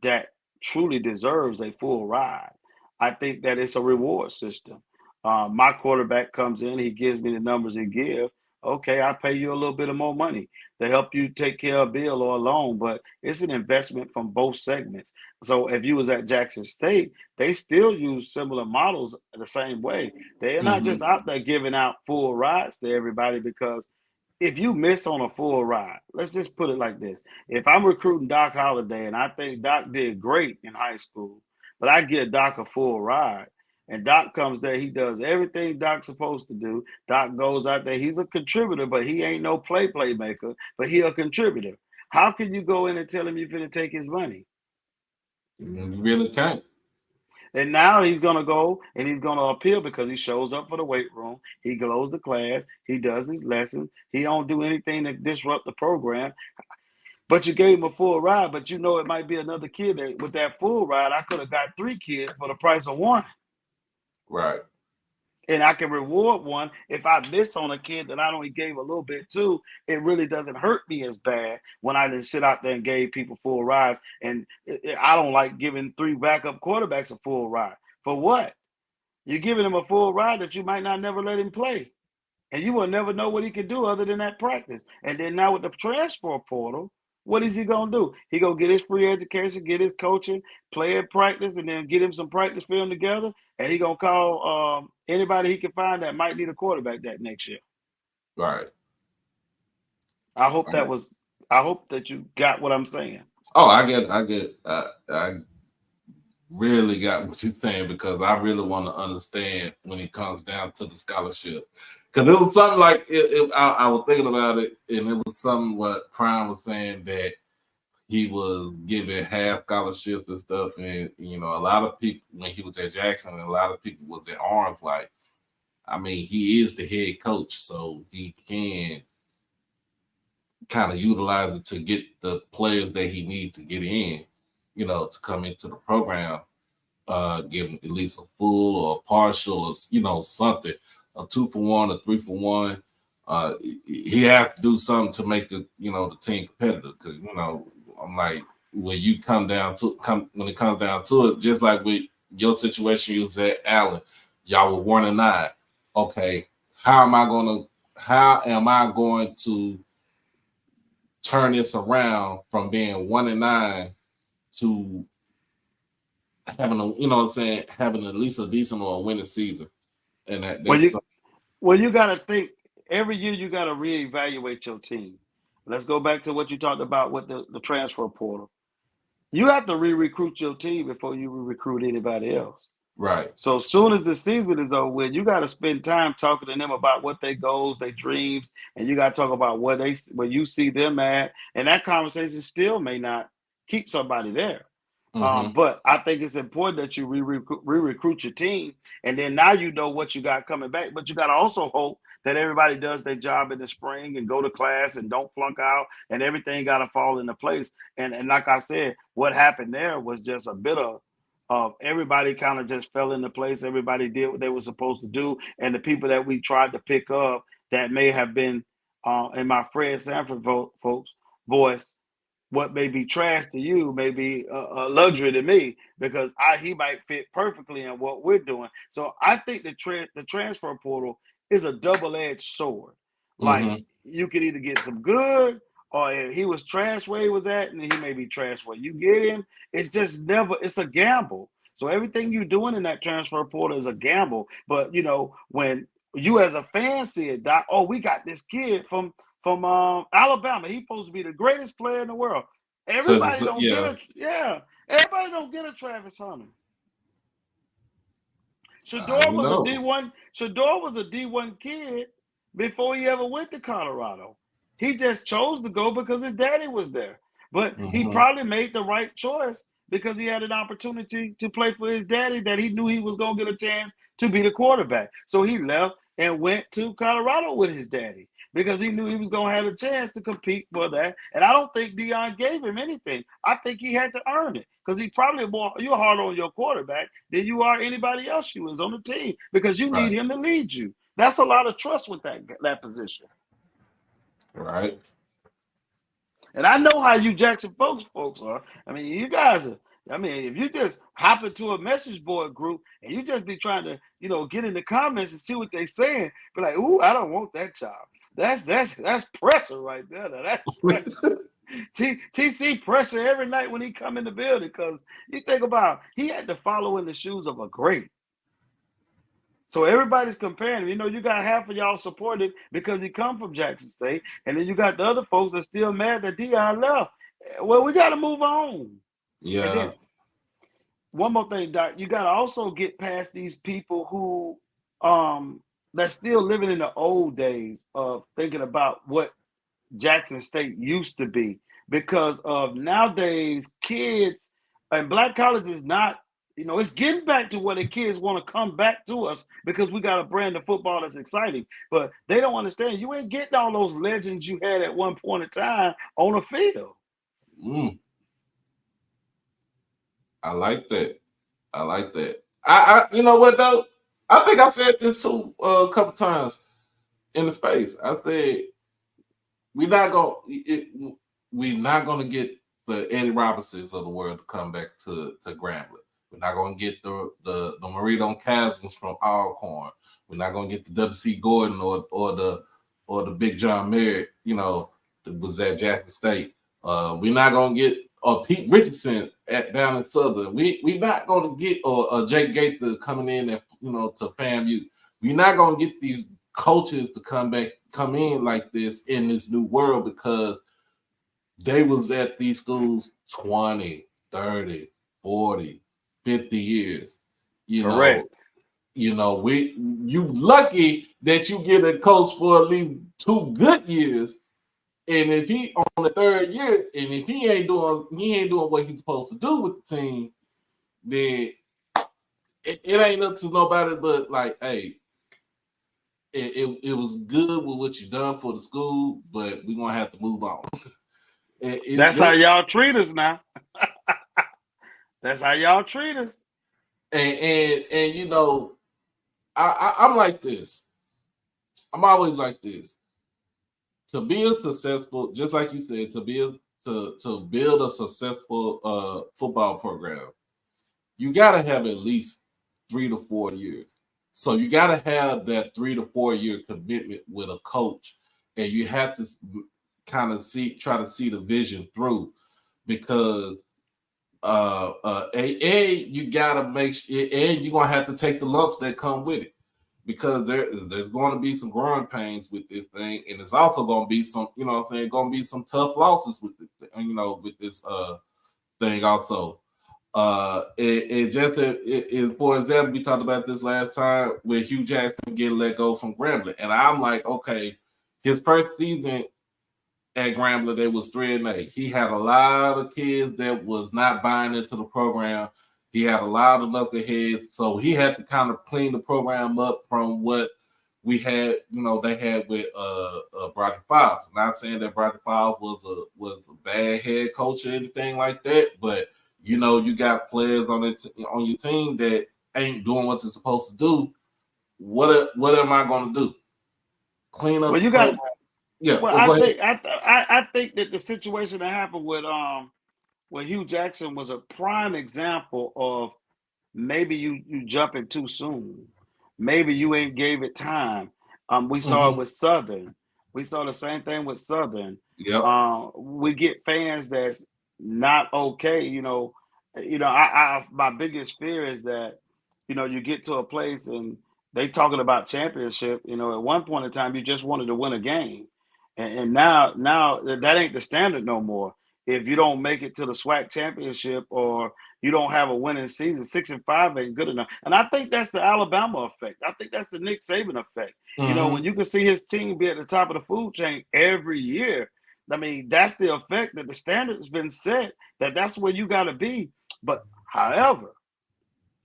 that truly deserves a full ride. I think that it's a reward system. My quarterback comes in, he gives me the numbers he gives. Okay, I pay you a little bit of more money to help you take care of a bill or a loan, but it's an investment from both segments. So if you was at Jackson State, they still use similar models the same way. They're not just Mm-hmm. out there giving out full rides to everybody because if you miss on a full ride, let's just put it like this. If I'm recruiting Doc Holliday and I think Doc did great in high school, but I give Doc a full ride, and Doc comes there, he does everything Doc's supposed to do. Doc goes out there, he's a contributor, but he ain't no playmaker, but he a contributor. How can you go in and tell him you're going to take his money? You really can't. And now he's gonna go and he's gonna appeal because he shows up for the weight room. He goes to class. He does his lessons. He don't do anything to disrupt the program. But you gave him a full ride. But you know it might be another kid that with that full ride, I could have got 3 kids for the price of one. Right. And I can reward one if I miss on a kid that I only gave a little bit to. It really doesn't hurt me as bad when I didn't sit out there and gave people full rides. And I don't like giving 3 backup quarterbacks a full ride. For what? You're giving him a full ride that you might not never let him play. And you will never know what he can do other than that practice. And then now with the transfer portal, What is he gonna do? He gonna get his free education, get his coaching, play at practice, and then get him some practice film together, and he gonna call anybody he can find that might need a quarterback that next year. Right. I hope that Right. was. I hope that you got what I'm saying. Oh, I really got what you're saying because I really want to understand when it comes down to the scholarship. Because it was something like I was thinking about it, and it was something what Prime was saying that he was giving half scholarships and stuff, and a lot of people when he was at Jackson, and a lot of people was at Orange. Like, I mean, he is the head coach, so he can kind of utilize it to get the players that he needs to get in, to come into the program, give him at least a full or a partial or something, a 2-for-1, a 3-for-1. He has to do something to make the team competitive. Because I'm like, when it comes down to it, just like with your situation, you was at Allen, y'all were 1-9. Okay, how am I going to turn this around from being 1-9 to having having at least a decent or a winning season? And that's Well, you got to think every year you got to reevaluate your team. Let's go back to what you talked about with the transfer portal. You have to re-recruit your team before you recruit anybody else. right. So as soon as the season is over with, you got to spend time talking to them about what their goals, their dreams, and you got to talk about where you see them at. And that conversation still may not keep somebody there. Mm-hmm. But I think it's important that you re-recruit your team, and then now you know what you got coming back. But you got to also hope that everybody does their job in the spring and go to class and don't flunk out, and everything got to fall into place. And like I said, what happened there was just a bit of everybody kind of just fell into place. Everybody did what they were supposed to do, and the people that we tried to pick up that may have been in my Fred Sanford folks voice, what may be trash to you may be a luxury to me because he might fit perfectly in what we're doing. So I think the transfer portal is a double-edged sword. Like, Mm-hmm. you could either get some good, or if he was trash where he was at, and he may be trash where you get him. It's just never. It's a gamble. So everything you're doing in that transfer portal is a gamble. But when you as a fan see it, Doc, oh, we got this kid from Alabama. He's supposed to be the greatest player in the world. Everybody don't get Yeah. a Everybody don't get a Travis Hunter. Shador Who was a knows? D1. Shador was a D1 kid before he ever went to Colorado. He just chose to go because his daddy was there. But he Mm-hmm. probably made the right choice because he had an opportunity to play for his daddy that he knew he was going to get a chance to be the quarterback. So he left and went to Colorado with his daddy because he knew he was going to have a chance to compete for that. And I don't think Deion gave him anything. I think he had to earn it because he probably you're harder on your quarterback than you are anybody else you is on the team because you need Right. him to lead you. That's a lot of trust with that position. Right. And I know how you Jackson folks are. I mean, you guys are. I mean, if you just hop into a message board group and you just be trying to, get in the comments and see what they saying, be like, "Ooh, I don't want that job." That's pressure right there. Now, that's pressure. TC pressure every night when he come in the building because you think about he had to follow in the shoes of a great. So everybody's comparing. You got half of y'all supported because he come from Jackson State, and then you got the other folks that still mad that Deion left. Well, we got to move on. And Yeah. then one more thing, Doc, you got to also get past these people who that's still living in the old days of thinking about what Jackson State used to be because of nowadays kids and black colleges not, it's getting back to where the kids want to come back to us because we got a brand of football that's exciting. But they don't understand you ain't getting all those legends you had at one point in time on the field. Mm, I like that. I like that. You know what though? I think I said this too a couple times in the space. I said we're not gonna we're not gonna get the Eddie Robinsons of the world to come back to Grambling. We're not gonna get the Marito Cousins from Alcorn. We're not gonna get the W.C. Gordon or the Big John Merritt, that was at Jackson State. We're not gonna get Pete Richardson down in Southern. We not gonna get or Jake Gaither coming in and to FAMU. We're not gonna get these coaches to come in like this in this new world because they was at these schools 20, 30, 40, 50 years. Correct. You lucky that you get a coach for at least 2 good years. And if he on the 3rd year, and if he ain't doing what he's supposed to do with the team, then it ain't up to nobody but like, hey, it was good with what you done for the school, but we're gonna have to move on. That's how y'all treat us now. That's how y'all treat us. And I'm like this. I'm always like this. To be a successful, just like you said, to build a successful football program, you gotta have at least 3 to 4 years. So you gotta have that 3 to 4 year commitment with a coach, and you have to kind of try to see the vision through, because you gotta make sure, and you're gonna have to take the lumps that come with it, because there's going to be some growing pains with this thing, and it's also going to be some, going to be some tough losses with it, with this thing also. For example, we talked about this last time with Hugh Jackson getting let go from Grambling, and I'm like, okay, his first season at Grambling, they was 3-8. He had a lot of kids that was not buying into the program. He had a lot of knuckleheads, so he had to kind of clean the program up from what we had, they had with Broderick Files. Not saying that Broderick Files was a bad head coach or anything like that, but you got players on your team that ain't doing what they're supposed to do. What am I going to do? Clean up the program? Yeah. Well, I think that the situation that happened with Hugh Jackson was a prime example of maybe you jumping too soon. Maybe you ain't gave it time. We saw it with Southern. We saw the same thing with Southern. Yep. We get fans that's not okay. My biggest fear is that you get to a place and they talking about championship. At one point in time you just wanted to win a game, and now that ain't the standard no more. If you don't make it to the SWAC championship or you don't have a winning season, 6-5 ain't good enough. And I think that's the Alabama effect. I think that's the Nick Saban effect. When you can see his team be at the top of the food chain every year, I mean, that's the effect that the standard has been set, that's where you got to be. But however,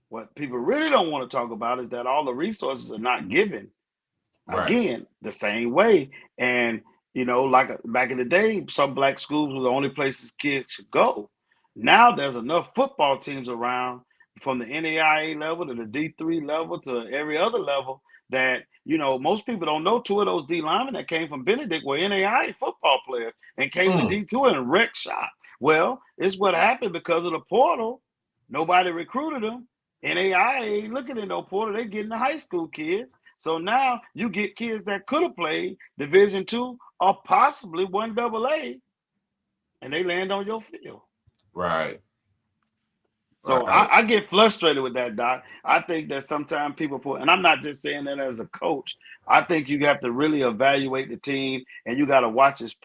what people really don't want to talk about is that all the resources are not given. Right. Again, the same way. And like back in the day, some black schools were the only places kids should go. Now there's enough football teams around, from the NAIA level to the D3 level to every other level, that most people don't know. 2 of those D linemen that came from Benedict were NAIA football players and came to D2 and wreck shop. Well, it's what happened because of the portal. Nobody recruited them. NAIA ain't looking at no portal. They getting the high school kids. So now you get kids that could have played Division II or possibly 1AA, and they land on your field. Right. So right. I get frustrated with that, Doc. I think that sometimes people and I'm not just saying that as a coach. I think you have to really evaluate the team, and you got to watch this.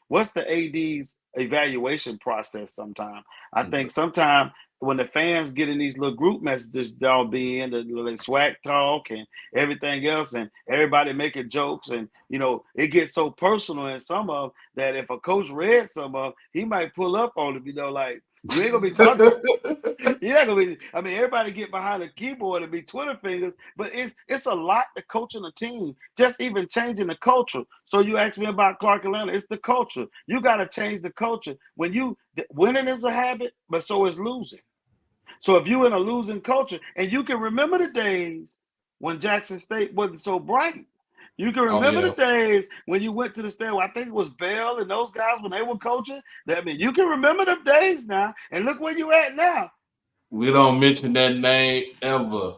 What's the AD's evaluation process? Sometimes I think sometimes when the fans get in these little group messages, they'll be in the SWAC talk and everything else, and everybody making jokes, and it gets so personal in some of that. If a coach read some of, he might pull up on it, like. You ain't gonna be talking. You're not gonna be. I mean, everybody get behind a keyboard and be Twitter fingers, but it's a lot to coaching a team. Just even changing the culture. So you asked me about Clark Atlanta. It's the culture. You got to change the culture. Winning is a habit, but so is losing. So if you're in a losing culture, and you can remember the days when Jackson State wasn't so bright. You can remember the days when you went to the state. I think it was Bell and those guys when they were coaching. You can remember them days now, and look where you at now. We don't mention that name ever.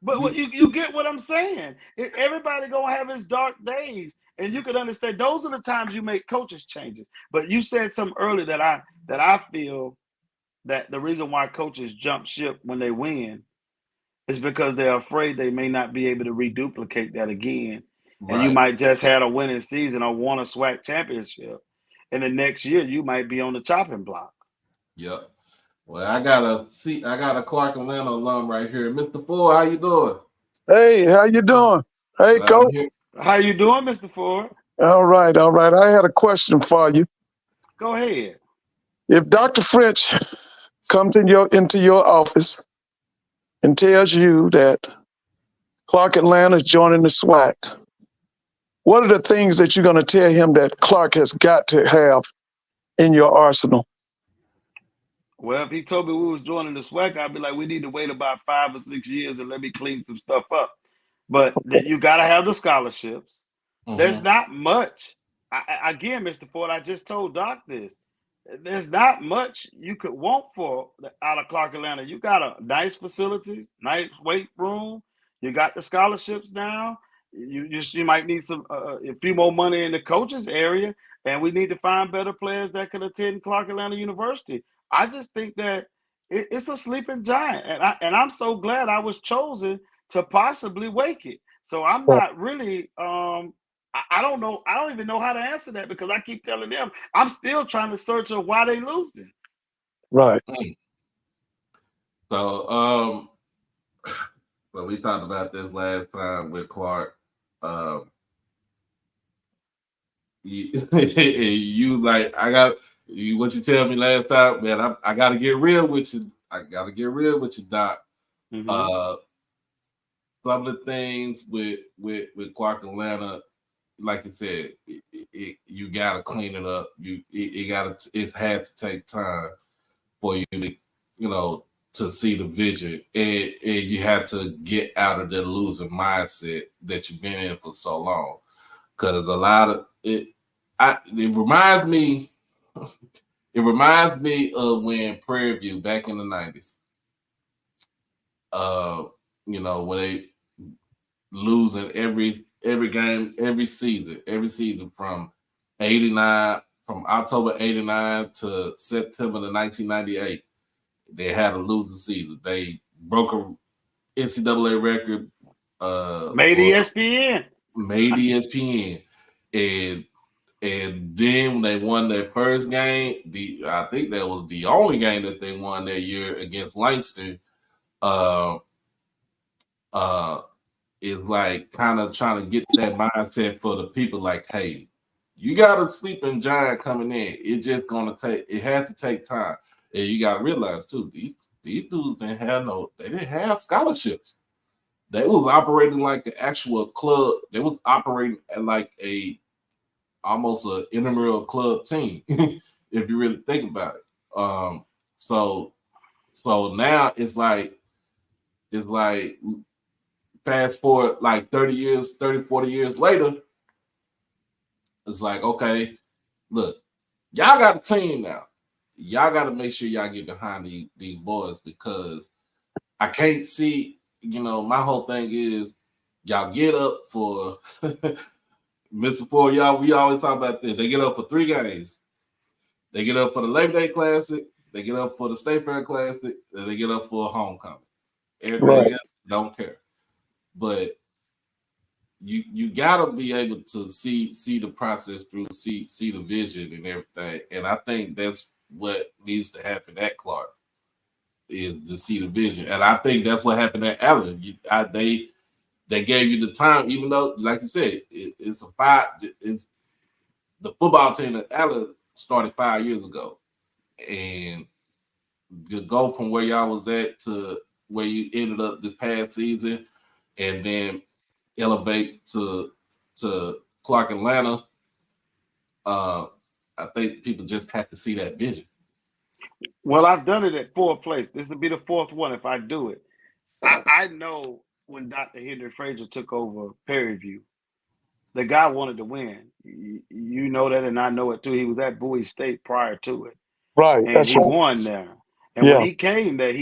But what, you get what I'm saying? Everybody gonna have his dark days, and you can understand. Those are the times you make coaches changes. But you said something earlier that I feel that the reason why coaches jump ship when they win is because they're afraid they may not be able to reduplicate that again. And you Right. might just had a winning season or won a SWAC championship, and the next year you might be on the chopping block. Yep. Well, I got a Clark Atlanta alum right here. Mr. Ford, how you doing? Hey, how you doing? Hey, Glad I'm coach. here. How you doing, Mr. Ford? All right, all right. I had a question for you. Go ahead. If Dr. French comes into your office and tells you that Clark Atlanta is joining the SWAC, what are the things that you're going to tell him that Clark has got to have in your arsenal? Well, if he told me we was joining the SWAC, I'd be like, we need to wait about 5 or 6 years and let me clean some stuff up. But you got to have the scholarships. There's Mm-hmm. not much. Again, Mr. Ford, I just told Doc this. There's not much you could want for out of Clark Atlanta. You got a nice facility, nice weight room. You got the scholarships now. You might need a few more money in the coaches area, and we need to find better players that can attend Clark Atlanta University. I just think that it's a sleeping giant, and I'm so glad I was chosen to possibly wake it. So I'm not really I don't know. I don't even know how to answer that because I keep telling them I'm still trying to search of why they losing. Right. So, so we talked about this last time with Clark. Um, you like I got you. What you tell me last time, man? I got to get real with you. I got to get real with you, Doc. Mm-hmm. Uh, some of the things with Clark Atlanta, like you said, you got to clean it up. It has to take time for you to, to see the vision, and you have to get out of the losing mindset that you've been in for so long. Because a lot of it, it reminds me, it reminds me of when Prairie View back in the '90s. Uh, when they losing every game, every season from '89, from October '89 to September of 1998. They had a losing season. They broke a NCAA record Made for ESPN. made ESPN, and then when they won their first game, I think that was the only game that they won that year against Langston. Uh, uh, is like kind of trying to get that mindset for the people. Like, hey, you got a sleeping giant coming in. It's just gonna take. It has to take time, and you got to realize too. These dudes they didn't have scholarships. They was operating like the actual club. They was operating at like almost an intramural club team, if you really think about it. So now it's like fast forward like 30 years, 30, 40 years later, it's like, okay, look, y'all got a team now. Y'all got to make sure y'all get behind these boys because I can't see, my whole thing is y'all get up for Mr. Ford, y'all, we always talk about this. They get up for 3 games. They get up for the Labor Day Classic, they get up for the State Fair Classic, and they get up for a homecoming. Everything Right. else, don't care. But you gotta be able to see the process through, see the vision and everything. And I think that's what needs to happen at Clark is to see the vision. And I think that's what happened at Allen. They gave you the time, even though, like you said, it's a five. It's the football team that Allen started 5 years ago, and you go from where y'all was at to where you ended up this past season, and then elevate to Clark Atlanta. Uh, I think people just have to see that vision. Well, I've done it at 4 places. This will be the 4th one if I do it. I know when Dr. Henry Frazier took over Prairie View, the guy wanted to win. You know that, and I know it too. He was at Bowie State prior to it, Right. and That's he right. won there. And when Yeah. he came there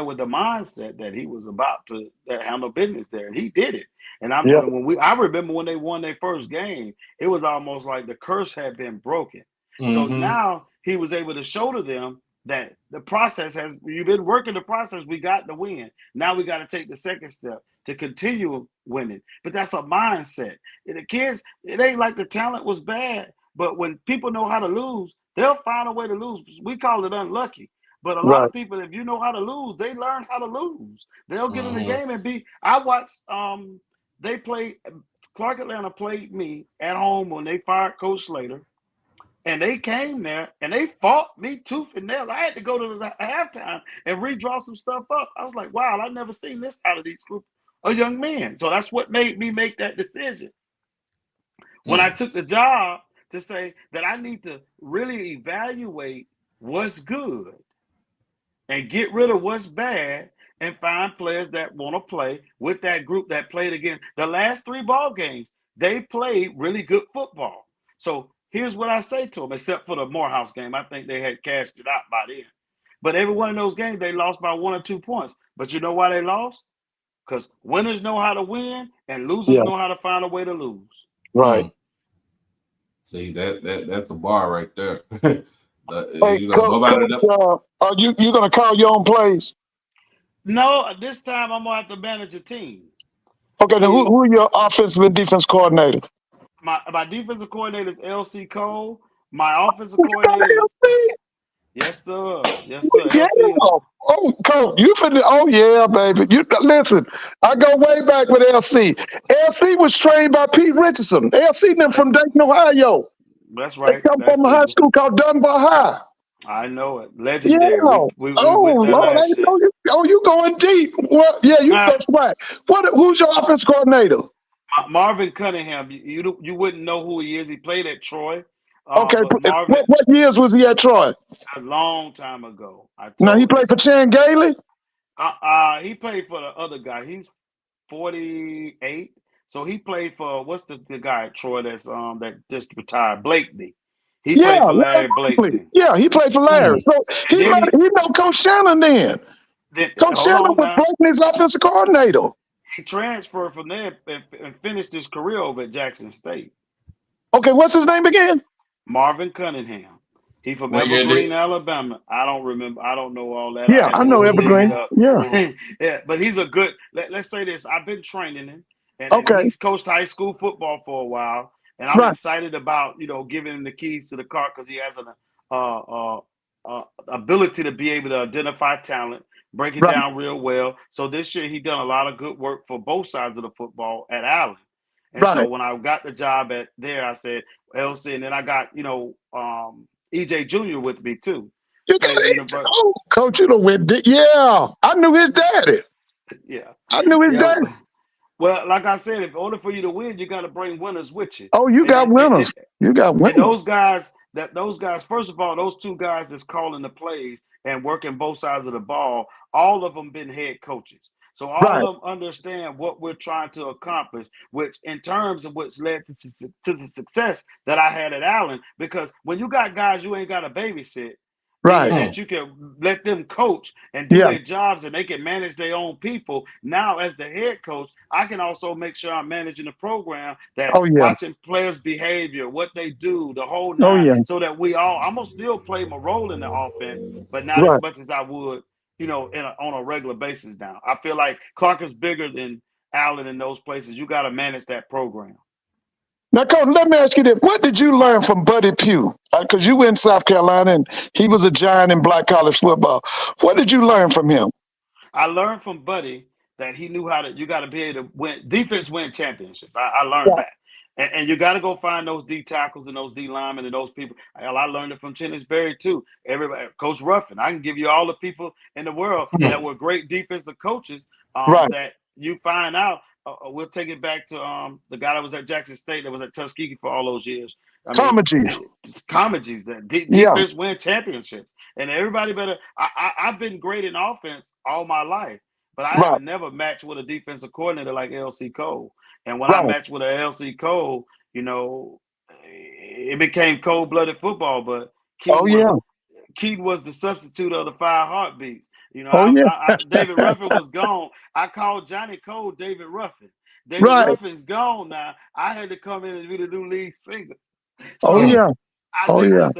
with the mindset that he was about to handle business there, and he did it. And Yeah. I remember when they won their first game, it was almost like the curse had been broken. So Mm-hmm. now he was able to show to them that the process you've been working the process, we got the win. Now we got to take the second step to continue winning. But that's a mindset. And the kids, it ain't like the talent was bad, but when people know how to lose, they'll find a way to lose. We call it unlucky. But a lot Right. of people, if you know how to lose, they learn how to lose. They'll get in the Mm-hmm. game and I watched they played Clark Atlanta played me at home when they fired Coach Slater. And they came there and they fought me tooth and nail. I had to go to the halftime and redraw some stuff up. I was like, wow, I've never seen this out of these group of young men. So that's what made me make that decision. When I took the job to say that I need to really evaluate what's good and get rid of what's bad and find players that want to play with that group that played again. The last 3 ball games, they played really good football. So here's what I say to them, except for the Morehouse game. I think they had cashed it out by then. But every one of those games, they lost by 1 or 2 points. But you know why they lost? Because winners know how to win and losers Yeah. know how to find a way to lose. Right. See, that's the bar right there. Hey, Nobody. are you gonna call your own plays? No, this time I'm going to have to manage a team. Okay, now See, who are your offensive and defense coordinators? my defensive coordinator is LC Cole. My offensive You got coordinator is LC? yes, sir. Yes, sir. Yeah. LC is Oh, Coach, you finna. Oh yeah, baby. You listen. I go way back with LC. LC was trained by Pete Richardson. LC them from Dayton, Ohio. that's They right. come That's from a high the school called Dunbar High. I know it. Yeah. Legendary. We went Oh there Lord, I last didn't year. know you. Oh, you going deep? Well, yeah, you Uh, so swag. Who's your offense coordinator? Marvin Cunningham. You wouldn't know who he is. He played at Troy, Okay, but Marvin what years was he at Troy? a long time ago. I Now he told played him. for Chan Gailey. He played for the other guy. He's 48. So he played for what's the guy at Troy that just retired, Blakeney. He Yeah, played for Larry Larry Barkley. Blakeney. Yeah, he played for Larry. So And then he know Coach Shannon then. Coach hold Shannon on was now. Blakeney's offensive coordinator. He transferred from there and finished his career over at Jackson State. Okay, what's his name again? Marvin Cunningham. He from What year Evergreen, did? Alabama. I don't remember. I don't know all that. Yeah, I had I to know go dig it Evergreen. up. Yeah. Yeah, but he's a good. Let's say this. I've been training him, and Okay. he's coached high school football for a while. And I'm Right. excited about giving him the keys to the car because he has an ability to be able to identify talent, break it Right. down real well. So this year he done a lot of good work for both sides of the football at Allen. And so Right. when I got the job at there, I said LC, and then I got EJ Jr. with me too. You got Played it. university. Oh, Coach, you know went. Yeah, I knew his daddy. Yeah, I knew his yeah. daddy. Well, like I said, in order for you to win, you got to bring winners with you. Oh, you got winners. You got And winners. those guys, first of all, those 2 guys that's calling the plays and working both sides of the ball, all of them been head coaches. So all Right. of them understand what we're trying to accomplish, which in terms of which led to the success that I had at Allen. Because when you got guys you ain't got to babysit, meaning Right. that you can let them coach and do Yeah. their jobs and they can manage their own people. Now, as the head coach, I can also make sure I'm managing the program that Oh yeah. watching players' behavior, what they do, the whole Oh 9, yeah. so that I'm gonna still play my role in the offense, but not as Right. much as I would, on a regular basis now. I feel like Clark is bigger than Allen in those places. You got to manage that program. Now, Coach, let me ask you this: what did you learn from Buddy Pugh? Because you were in South Carolina and he was a giant in black college football. What did you learn from him? I learned from Buddy that he knew you got to be able to win. Defense win championships. I learned that. And you got to go find those D tackles and those D linemen and those people. I learned it from Berry too. Everybody, Coach Ruffin. I can give you all the people in the world that were great defensive coaches. Right. That you find out. We'll take it back to the guy that was at Jackson State, that was at Tuskegee for all those years. I mean, Comedies that defense win championships, and everybody better. I've been great in offense all my life, but I haven't never matched with a defensive coordinator like LC Cole. And when I matched with a LC Cole, it became cold-blooded football. But Keaton was the substitute of the 5 heartbeats. You know, Oh yeah. David Ruffin was gone. I called Johnny Cole David Ruffin. David Right. Ruffin's gone now. I had to come in and be the new lead singer. Oh So yeah. I Oh think yeah.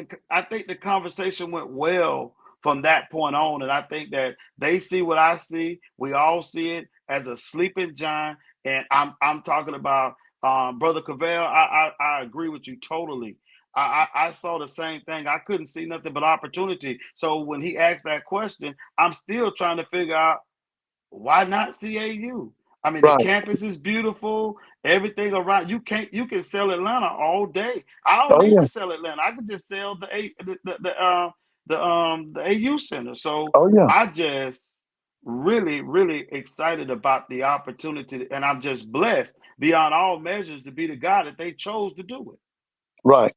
the conversation went well from that point on, and I think that they see what I see. We all see it as a sleeping giant, and I'm talking about Brother Cavell. I agree with you totally. I saw the same thing. I couldn't see nothing but opportunity. So when he asked that question, I'm still trying to figure out why not CAU? I mean, the Right. campus is beautiful. Everything around you can sell Atlanta all day. I don't Oh need yeah. to sell Atlanta. I could just sell the AU Center. So Oh yeah. I just really excited about the opportunity, and I'm just blessed beyond all measures to be the guy that they chose to do it. Right.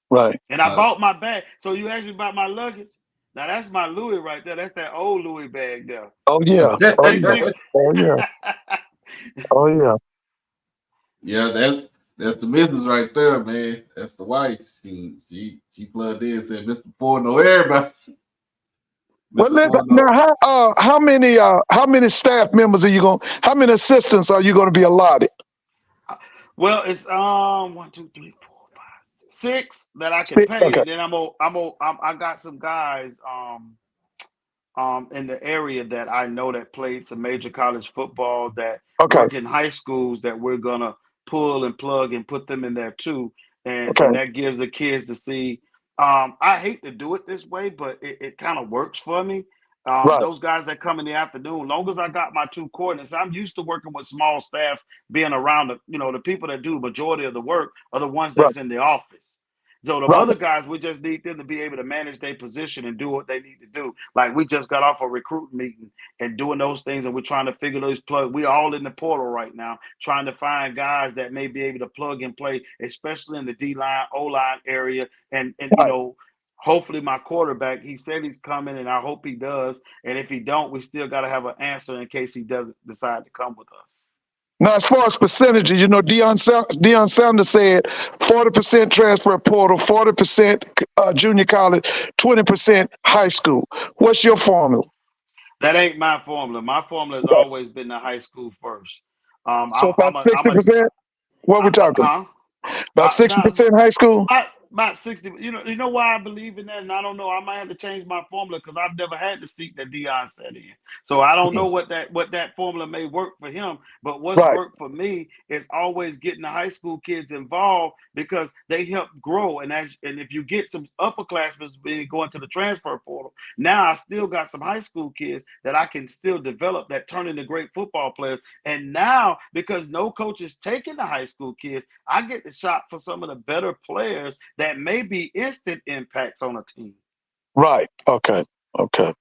Right. And I bought my bag. So you asked me about my luggage. Now that's my Louis right there. That's that old Louis bag there. Oh yeah. Oh They yeah. six. Oh yeah. Oh yeah. Yeah, that's the missus right there, man. That's the wife. She plugged in and said, Mr. Ford know everybody. Well, Mr. listen, Ford know. now how many staff members are you going? How many assistants are you going to be allotted? Well, it's 1, 2, 3, 4, 5, 6 that I can 6. pay, Okay. and then I got some guys in the area that I know that played some major college football that Okay. work in high schools that we're gonna pull and plug and put them in there too, Okay. and that gives the kids to see. I hate to do it this way, but it kind of works for me. Right. Those guys that come in the afternoon, long as I got my 2 coordinates, I'm used to working with small staffs, being around the people that do majority of the work are the ones Right. that's in the office. So the Right. other guys, we just need them to be able to manage their position and do what they need to do. Like we just got off a recruiting meeting and doing those things, and we're trying to figure those plug. We all in the portal right now, trying to find guys that may be able to plug and play, especially in the D line, O line area, and Right. hopefully my quarterback. He said he's coming, and I hope he does. And if he don't, we still got to have an answer in case he doesn't decide to come with us. Now, as far as percentages, Deion Sanders said 40% transfer portal, 40% junior college, 20% high school. What's your formula? That ain't my formula. My formula has Okay. always been the high school first. So about I'm a 60%? What we talking? huh? About Now 60% high school? about 60. You know why I believe in that, and I don't know. I might have to change my formula because I've never had the seat that Dion sat in. So I don't know what that formula may work for him. But what's Right. worked for me is always getting the high school kids involved because they help grow. And if you get some upperclassmen going to the transfer portal, now I still got some high school kids that I can still develop that turn into great football players. And now because no coach is taking the high school kids, I get the shot for some of the better players that may be instant impacts on a team. Right. Okay. Okay.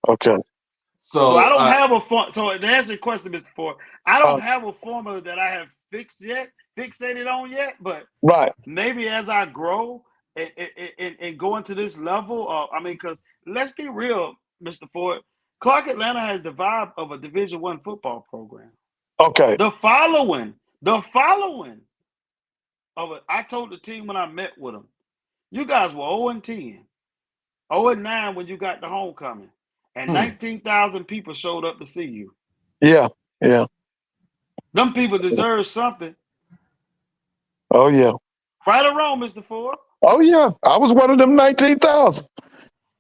Okay. So I So don't have a so to answer your question, Mr. Ford, I Uh, don't have a formula that I have fixated on yet, but right. maybe as I grow and go into this level, because let's be real, Mr. Ford, Clark Atlanta has the vibe of a Division I football program. Okay. The following of it, I told the team when I met with them, you guys were 0-10, 0-9 when you got the homecoming, and 19,000 people showed up to see you. Yeah. Yeah. Them people deserve something. Oh yeah. Right or wrong, Mr. Ford? Oh yeah. I was one of them 19,000.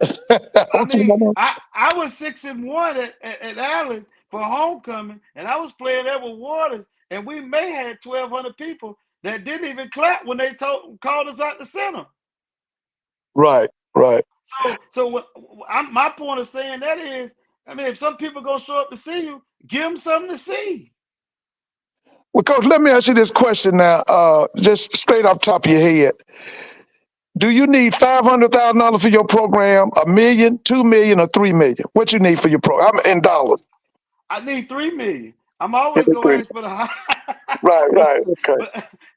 I mean, I was 6-1 at Allen for homecoming, and I was playing Edward Waters, and we may had 1,200 people that didn't even clap when they called us out the center. Right. Right. My point of saying that is, I mean, if some people gonna show up to see you, give them something to see. Well, Coach, let me ask you this question now, just straight off the top of your head. Do you need $500,000 for your program, $1 million, $2 million, or $3 million? What you need for your program in dollars? I need $3 million. I'm always gonna ask for the high. Right, right, okay.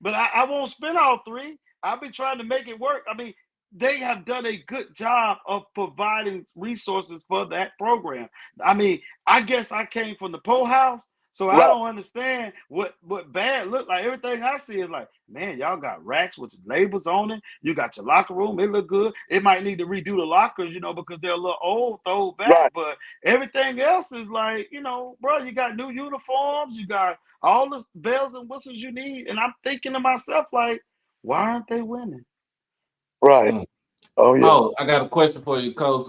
but I won't spend all three. I'll be trying to make it work. I mean, they have done a good job of providing resources for that program. I mean, I guess I came from the Poe House, So I don't understand what bad look like. Everything I see is like, man, y'all got racks with labels on it. You got your locker room. It look good. It might need to redo the lockers, because they're a little old, throw back. Right. But everything else is like, bro, you got new uniforms. You got all the bells and whistles you need. And I'm thinking to myself, like, why aren't they winning? Right. Mm. Oh, yeah. Oh, I got a question for you, Coach.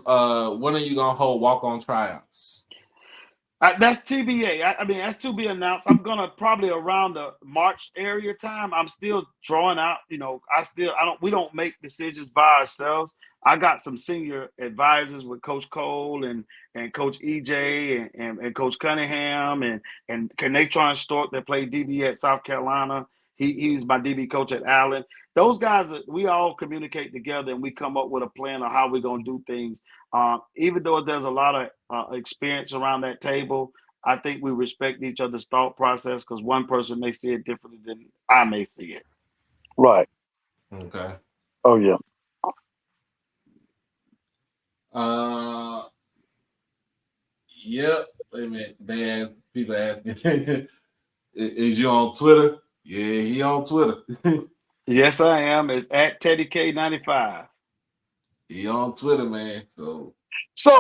When are you gonna hold walk-on tryouts? That's TBA. I mean, that's to be announced. I'm gonna probably around the March area time. I'm still drawing out. We don't make decisions by ourselves. I got some senior advisors with Coach Cole and Coach EJ and Coach Cunningham and Kenatron Stork that played DB at South Carolina. He's my DB coach at Allen. Those guys, we all communicate together and we come up with a plan on how we're gonna do things. Even though there's a lot of experience around that table, I think we respect each other's thought process because one person may see it differently than I may see it. Right. Okay. Oh, yeah. Yep. Wait a minute. People asking, is you on Twitter? Yeah, he on Twitter. Yes, I am. It's at Teddy K95. He on Twitter, man. So,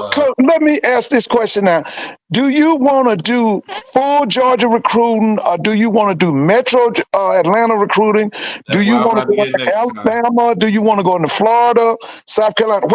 Coach, let me ask this question now. Do you want to do full Georgia recruiting or do you want to do Metro Atlanta recruiting? Do you want to go into Alabama? Do you want to go into Florida, South Carolina?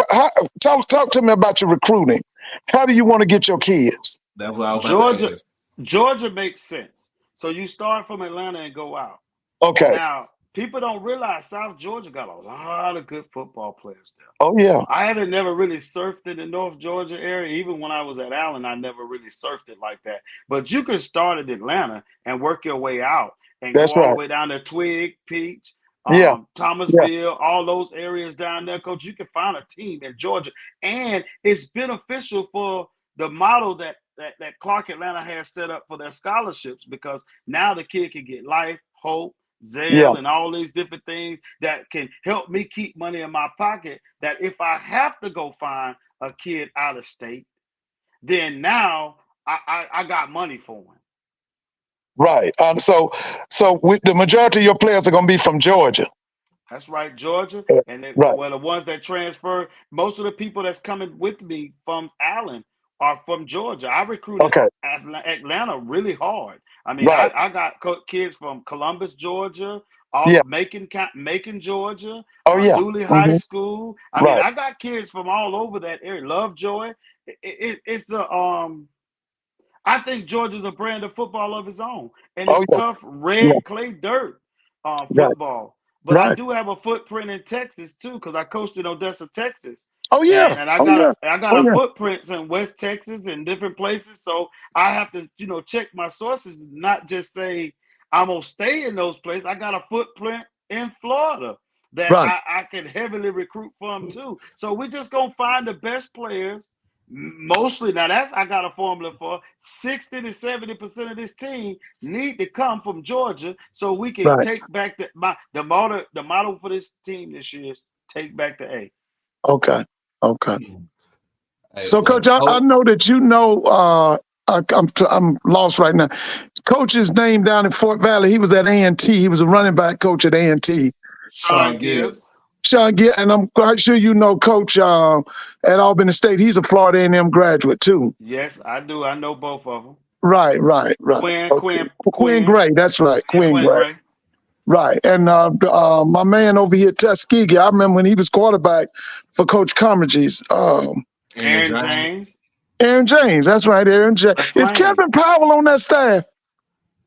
Talk to me about your recruiting. How do you want to get your kids? That's what I was about to ask. Georgia makes sense. So you start from Atlanta and go out. Okay. Now, people don't realize South Georgia got a lot of good football players there. Oh, yeah. I haven't never really surfed in the North Georgia area. Even when I was at Allen, I never really surfed it like that. But you can start at Atlanta and work your way out and go all the way down to Twig, Peach, Thomasville, all those areas down there. Coach, you can find a team in Georgia. And it's beneficial for the model that Clark Atlanta has set up for their scholarships because now the kid can get life, hope, Zelle and all these different things that can help me keep money in my pocket that if I have to go find a kid out of state, then now I got money for him. Right. So the majority of your players are going to be from Georgia. That's right, Georgia. And the ones that transfer, most of the people that's coming with me from Allen are from Georgia. I recruited Atlanta really hard. I mean, I got kids from Columbus, Georgia, Macon, Georgia, Dooley High School. I mean, I got kids from all over that area. Lovejoy. I think Georgia's a brand of football of its own, and it's tough red clay dirt football. But I do have a footprint in Texas too, because I coached in Odessa, Texas. Oh yeah, and I got a footprint in West Texas and different places. So I have to, check my sources, and not just say I'm gonna stay in those places. I got a footprint in Florida that I can heavily recruit from too. So we're just gonna find the best players. Mostly now I got a formula for 60 to 70% of this team need to come from Georgia, so we can take back the model for this team this year is take back the A. Okay. So, Coach, I know that I'm lost right now. Coach's name down in Fort Valley, he was at A&T. He was a running back coach at A&T. Sean Gibbs. And I'm quite sure you know Coach at Albany State. He's a Florida A&M graduate too. Yes, I do. I know both of them. Right. Quinn Gray. That's right. Quinn Gray. Right. And my man over here, Tuskegee, I remember when he was quarterback for Coach Commergy's. Aaron James. That's right, Aaron James. Is Kevin Powell on that staff?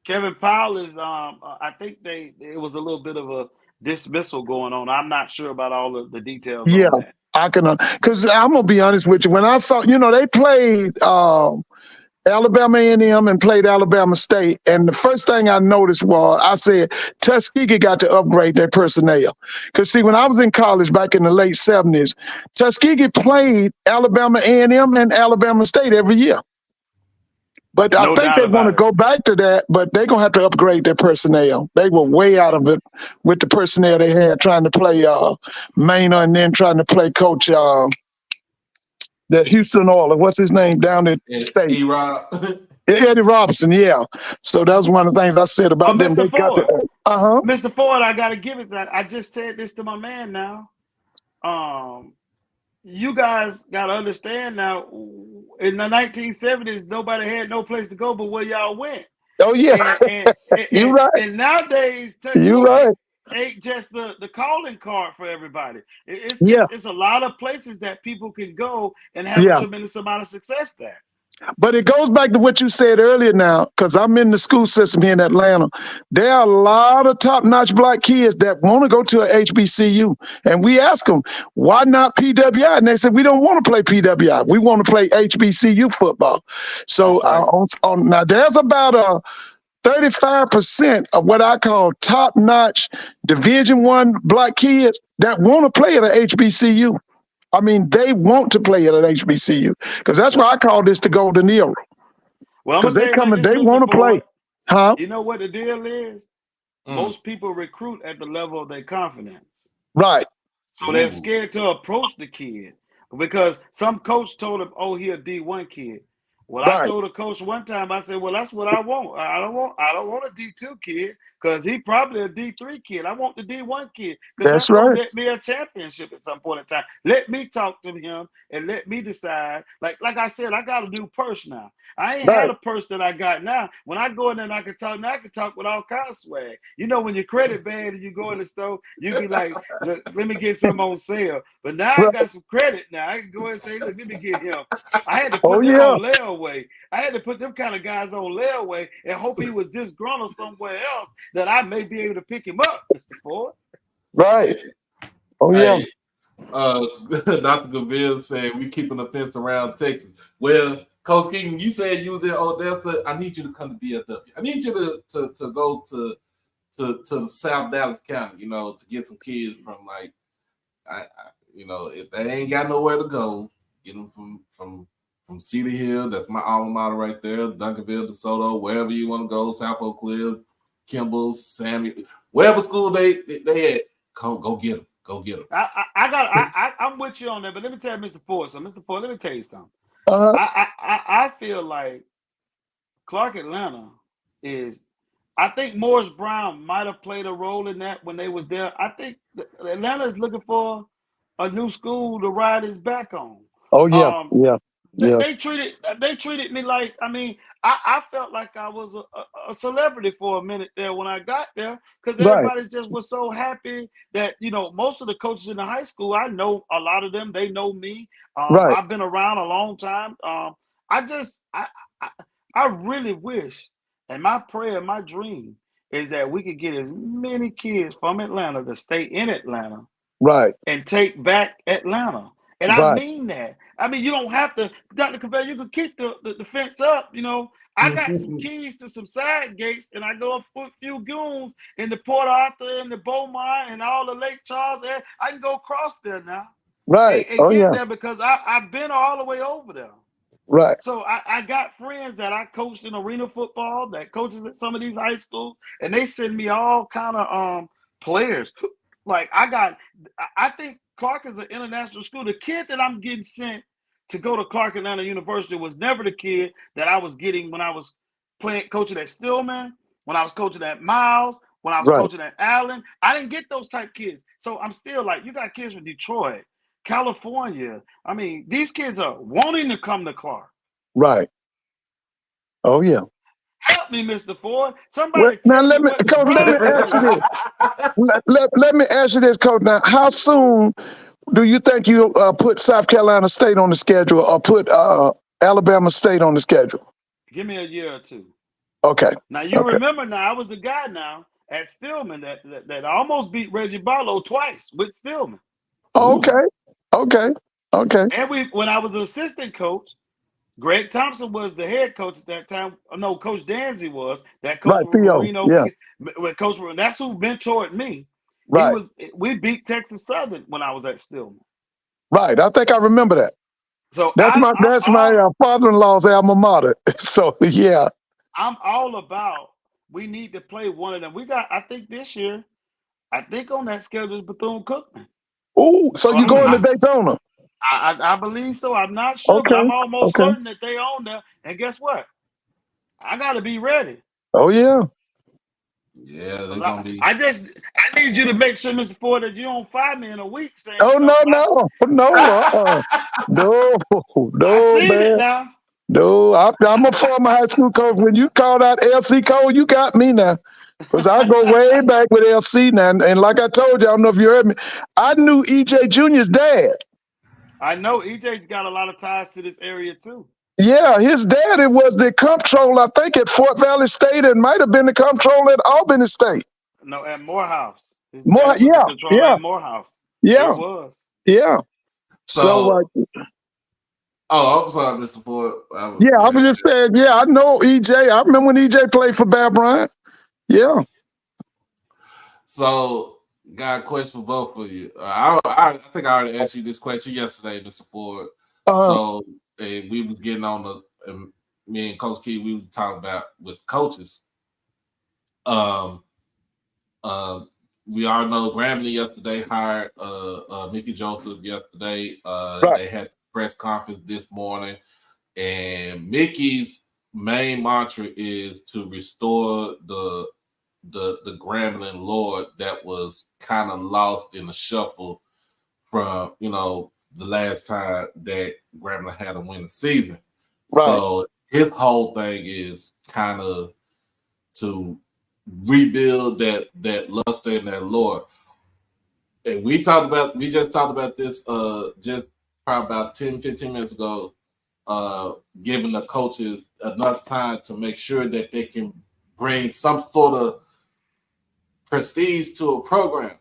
Kevin Powell is, I think it was a little bit of a dismissal going on. I'm not sure about all of the details on that. I can, because I'm going to be honest with you. When I saw, they played Alabama A&M and played Alabama State. And the first thing I noticed was I said, Tuskegee got to upgrade their personnel. Because, see, when I was in college back in the late 70s, Tuskegee played Alabama A&M and Alabama State every year. But I think they want to go back to that, but they're going to have to upgrade their personnel. They were way out of it with the personnel they had trying to play Maynard and then trying to play Coach the Houston Oilers. What's his name down at State? E-Rob. Eddie Robinson, yeah. So that was one of the things I said about them. Mr. They got Ford. to, Mr. Ford, I got to give it that. I just said this to my man now. You guys got to understand now, in the 1970s, nobody had no place to go but where y'all went. Oh, yeah. You right. And nowadays, You Tuskegee right. ain't just the calling card for everybody. Yeah. It's a lot of places that people can go and have a Yeah. tremendous amount of success there. But it goes back to what you said earlier now, because I'm in the school system here in Atlanta. There are a lot of top-notch black kids that want to go to a HBCU. And we ask them, why not PWI? And they said, we don't want to play PWI. We want to play HBCU football. So Right. now there's about a 35% of what I call top-notch Division I black kids that want to play at a HBCU. I mean, they want to play at an HBCU because that's why I call this the golden era. Well, I'm Because gonna they say come like and this, they Mr. want to play, Ford. huh? You know what the deal is? Most people recruit at the level of their confidence. Right. So they're scared to approach the kid because some coach told him, "Oh, he a D1 kid." Well, I Right. told a coach one time, I said, "Well, that's what I want. I don't want a D2 kid because he probably a D3 kid. I want the D1 kid because That's that's gonna right. get me a championship at some point in time. Let me talk to him and let me decide. Like I said, I got a new purse now. I ain't had Right. a purse that I got now. When I go in there and I can talk, now I can talk with all kinds of swag. You know, when your credit bad and you go in the store, you be like, look, let me get some on sale. But now I Right. got some credit now. I can go and say, look, let me get him. I had to Oh put them yeah. on layaway. I had to put them kind of guys on layaway and hope he was disgruntled somewhere else that I may be able to pick him up, Mr. Ford. Right. Oh yeah. Hey, Dr. Gaville said we keeping the fence around Texas. Well, Coach Keaton, you said you was in Odessa. I need you to come to DFW. I need you to go to South Dallas County, to get some kids from like if they ain't got nowhere to go, get them from Cedar Hill. That's my alma mater right there. Duncanville, DeSoto, wherever you want to go. South Oak Cliff, Kimball, Samuel, wherever school they at. Go get them. Go get them. I'm with you on that, but let me tell you, Mr. Ford. So, Mr. Ford, let me tell you something. Uh-huh. I feel like Clark Atlanta is. I think Morris Brown might have played a role in that when they was there. I think Atlanta is looking for a new school to ride his back on. Oh yeah. Um, Yeah. Yeah. they treated me like, I felt like I was a celebrity for a minute there when I got there because Right. everybody just was so happy that most of the coaches in the high school, I know a lot of them, they know me. Right. I've been around a long time. I just I really wish, and my prayer, my dream is that we could get as many kids from Atlanta to stay in Atlanta Right. and take back Atlanta. And I Right. mean that. You don't have to, Dr. Cavell, you can keep the fence up. I got some keys to some side gates, and I go up a few goons in the Port Arthur and the Beaumont and all the Lake Charles there. I can go across there now Right. and Oh get yeah. there because I've been all the way over there. Right. So I got friends that I coached in arena football that coaches at some of these high schools, and they send me all kind of players. Like I think Clark is an international school. The kid that I'm getting sent to go to Clark Atlanta University was never the kid that I was getting when I was coaching at Stillman, when I was coaching at Miles, when I was Right. coaching at Allen. I didn't get those type kids. So I'm still like, you got kids from Detroit, California. These kids are wanting to come to Clark. Right. Oh yeah. Help me, Mr. Ford. Well, Somebody now tell me what's Coach, let wrong me with ask you me. this. Let me ask you this, Coach. Now, how soon do you think you put South Carolina State on the schedule or put Alabama State on the schedule? Give me a year or two. Okay. Now you Okay. remember now I was the guy now at Stillman that almost beat Reggie Barlow twice with Stillman. Okay. Okay. Okay. And when I was an assistant coach, Greg Thompson was the head coach at that time. No, Coach Danzy was that coach Right. with Theo. Marino. Yeah. With Coach, that's who mentored me. Right. We beat Texas Southern when I was at Stillman. Right. I think I remember that. So That's my father-in-law's alma mater. So yeah. I'm all about. We need to play one of them. We got. I think this year. I think on that schedule is Bethune-Cookman. Ooh. So you going to Daytona? I believe so. I'm not sure, but Okay. I'm almost Okay. certain that they own there. And guess what? I gotta be ready. Oh yeah. Yeah, they're gonna be. I need you to make sure, Mr. Ford, that you don't fire me in a week saying, Oh you know, no, because no, no, I no, seen it man. now. No, I'm a former high school coach. When you called out LC Cole, you got me now. Because I go way back with LC now. And like I told you, I don't know if you heard me, I knew EJ Jr.'s dad. I know EJ's got a lot of ties to this area too. Yeah, his daddy was the comptroller, I think, at Fort Valley State and might have been the comptroller at Albany State. No, at Morehouse. His More, dad was the yeah, controller yeah, at Morehouse. He yeah, was. yeah. So, So, oh, I'm sorry, Mr. Ford. yeah, I Yeah. was just saying, yeah, I know EJ. I remember when EJ played for Bear Bryant. Yeah. So, got a question for both of you. I think I already asked you this question yesterday, Mr. Ford. Uh, So, we was getting on me and Coach Key, we was talking about with coaches. Um, we all know Grambling yesterday hired Mickey Joseph yesterday. right, They had press conference this morning, and Mickey's main mantra is to restore the Grambling Lord that was kind of lost in the shuffle from the last time that Grambling had a winning season. right, So his whole thing is kind of to rebuild that luster and that Lord. And we just talked about this just probably about 10, 15 minutes ago, giving the coaches enough time to make sure that they can bring some sort of prestige to a program.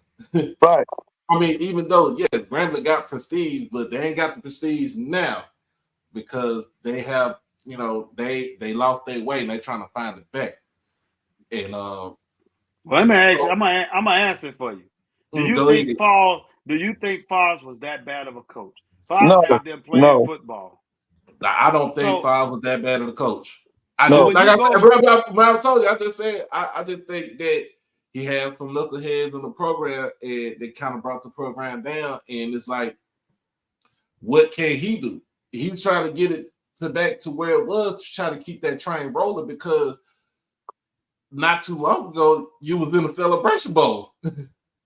right. I mean, even though, yes, Grambling got prestige, but they ain't got the prestige now because they have, they lost their way and they're trying to find it back. And Well, let me ask you. I'm gonna answer it for you. Do you go think ahead. Paul? Do you think Foz was that bad of a coach? Foz No, had them playing no, football. I don't think So, Favre was that bad of a coach. so no. when Like you I said, go, I told you, I just said, I just think that he had some knuckleheads in the program and they kind of brought the program down. And it's like, what can he do? He's trying to get it back to where it was, to try to keep that train rolling because not too long ago, you was in the Celebration Bowl.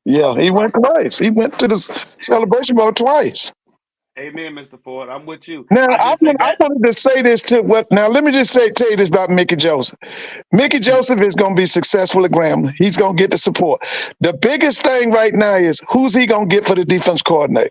Yeah, he went twice. He went to the Celebration Bowl twice. amen, Mr. Ford. I'm with you. Now, I just say I that. wanted to say this to what. Now, let me just tell you this about Mickey Joseph. Mickey Joseph is going to be successful at Grambling. He's going to get the support. The biggest thing right now is who's he going to get for the defense coordinator?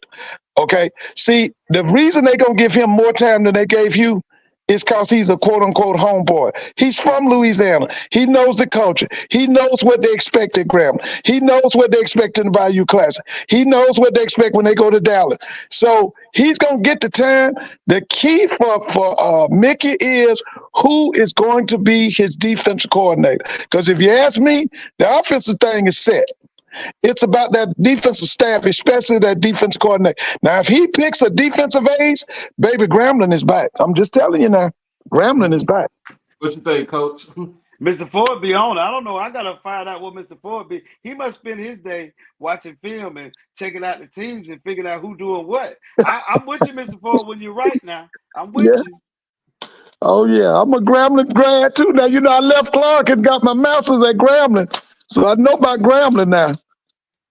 Okay. See, the reason they're going to give him more time than they gave you is because he's a quote unquote homeboy. He's from Louisiana. He knows the culture. He knows what they expect at Grambling. He knows what they expect in the Bayou Classic. He knows what they expect when they go to Dallas. So he's going to get the time. The key for Mickey is who is going to be his defensive coordinator. Because if you ask me, the offensive thing is set. It's about that defensive staff, especially that defense coordinator. Now, if he picks a defensive ace, baby, Grambling is back. I'm just telling you now, Grambling is back. What you think, Coach? Mr. Ford be on. I don't know. I gotta find out what Mr. Ford be. He must spend his day watching film and checking out the teams and figuring out who doing what. I'm with you, Mr. Ford, when you're right now. I'm with Yeah. you. Oh, yeah. I'm a Grambling grad, too. Now, I left Clark and got my master's at Grambling. So I know about Grambling now.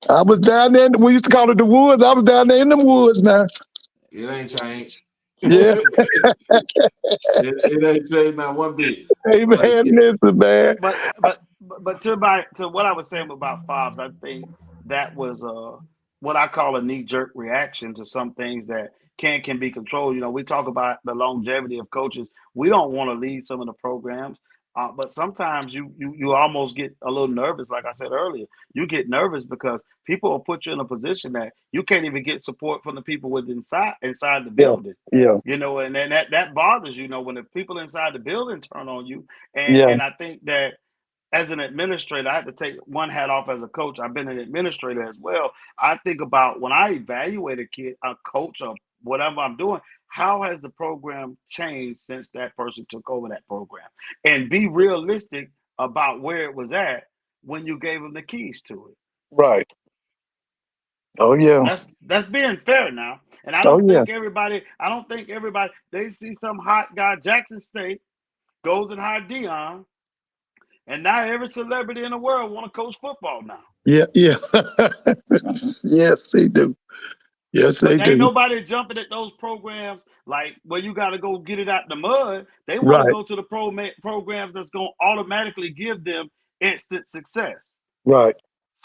I was down there. We used to call it the woods. I was down there in the woods now. It ain't changed. Yeah. It ain't changed not one bit. Hey, Like, man, listen, man. But to what I was saying about Fobbs, I think that was what I call a knee jerk reaction to some things that can be controlled. You know, we talk about the longevity of coaches. We don't want to lead some of the programs, but sometimes you almost get a little nervous. Like I said earlier, you get nervous because people will put you in a position that you can't even get support from the people inside the Yeah. building. Yeah. You know, and then that bothers you. You know, when the people inside the building turn on you, Yeah. and I think that as an administrator, I have to take one hat off as a coach. I've been an administrator as well. I think about when I evaluate a coach, or whatever I'm doing, how has the program changed since that person took over that program? And be realistic about where it was at when you gave them the keys to it. Right. Oh, yeah. That's being fair now. And Oh, yeah. I don't think everybody they see some hot guy, Jackson State. goes and hire Dion, and now every celebrity in the world want to coach football now. Yeah, yeah. Yes, they do. Yes, they But ain't do. nobody jumping at those programs like where you got to go get it out the mud. They want to Right, go to the programs that's going to automatically give them instant success. right.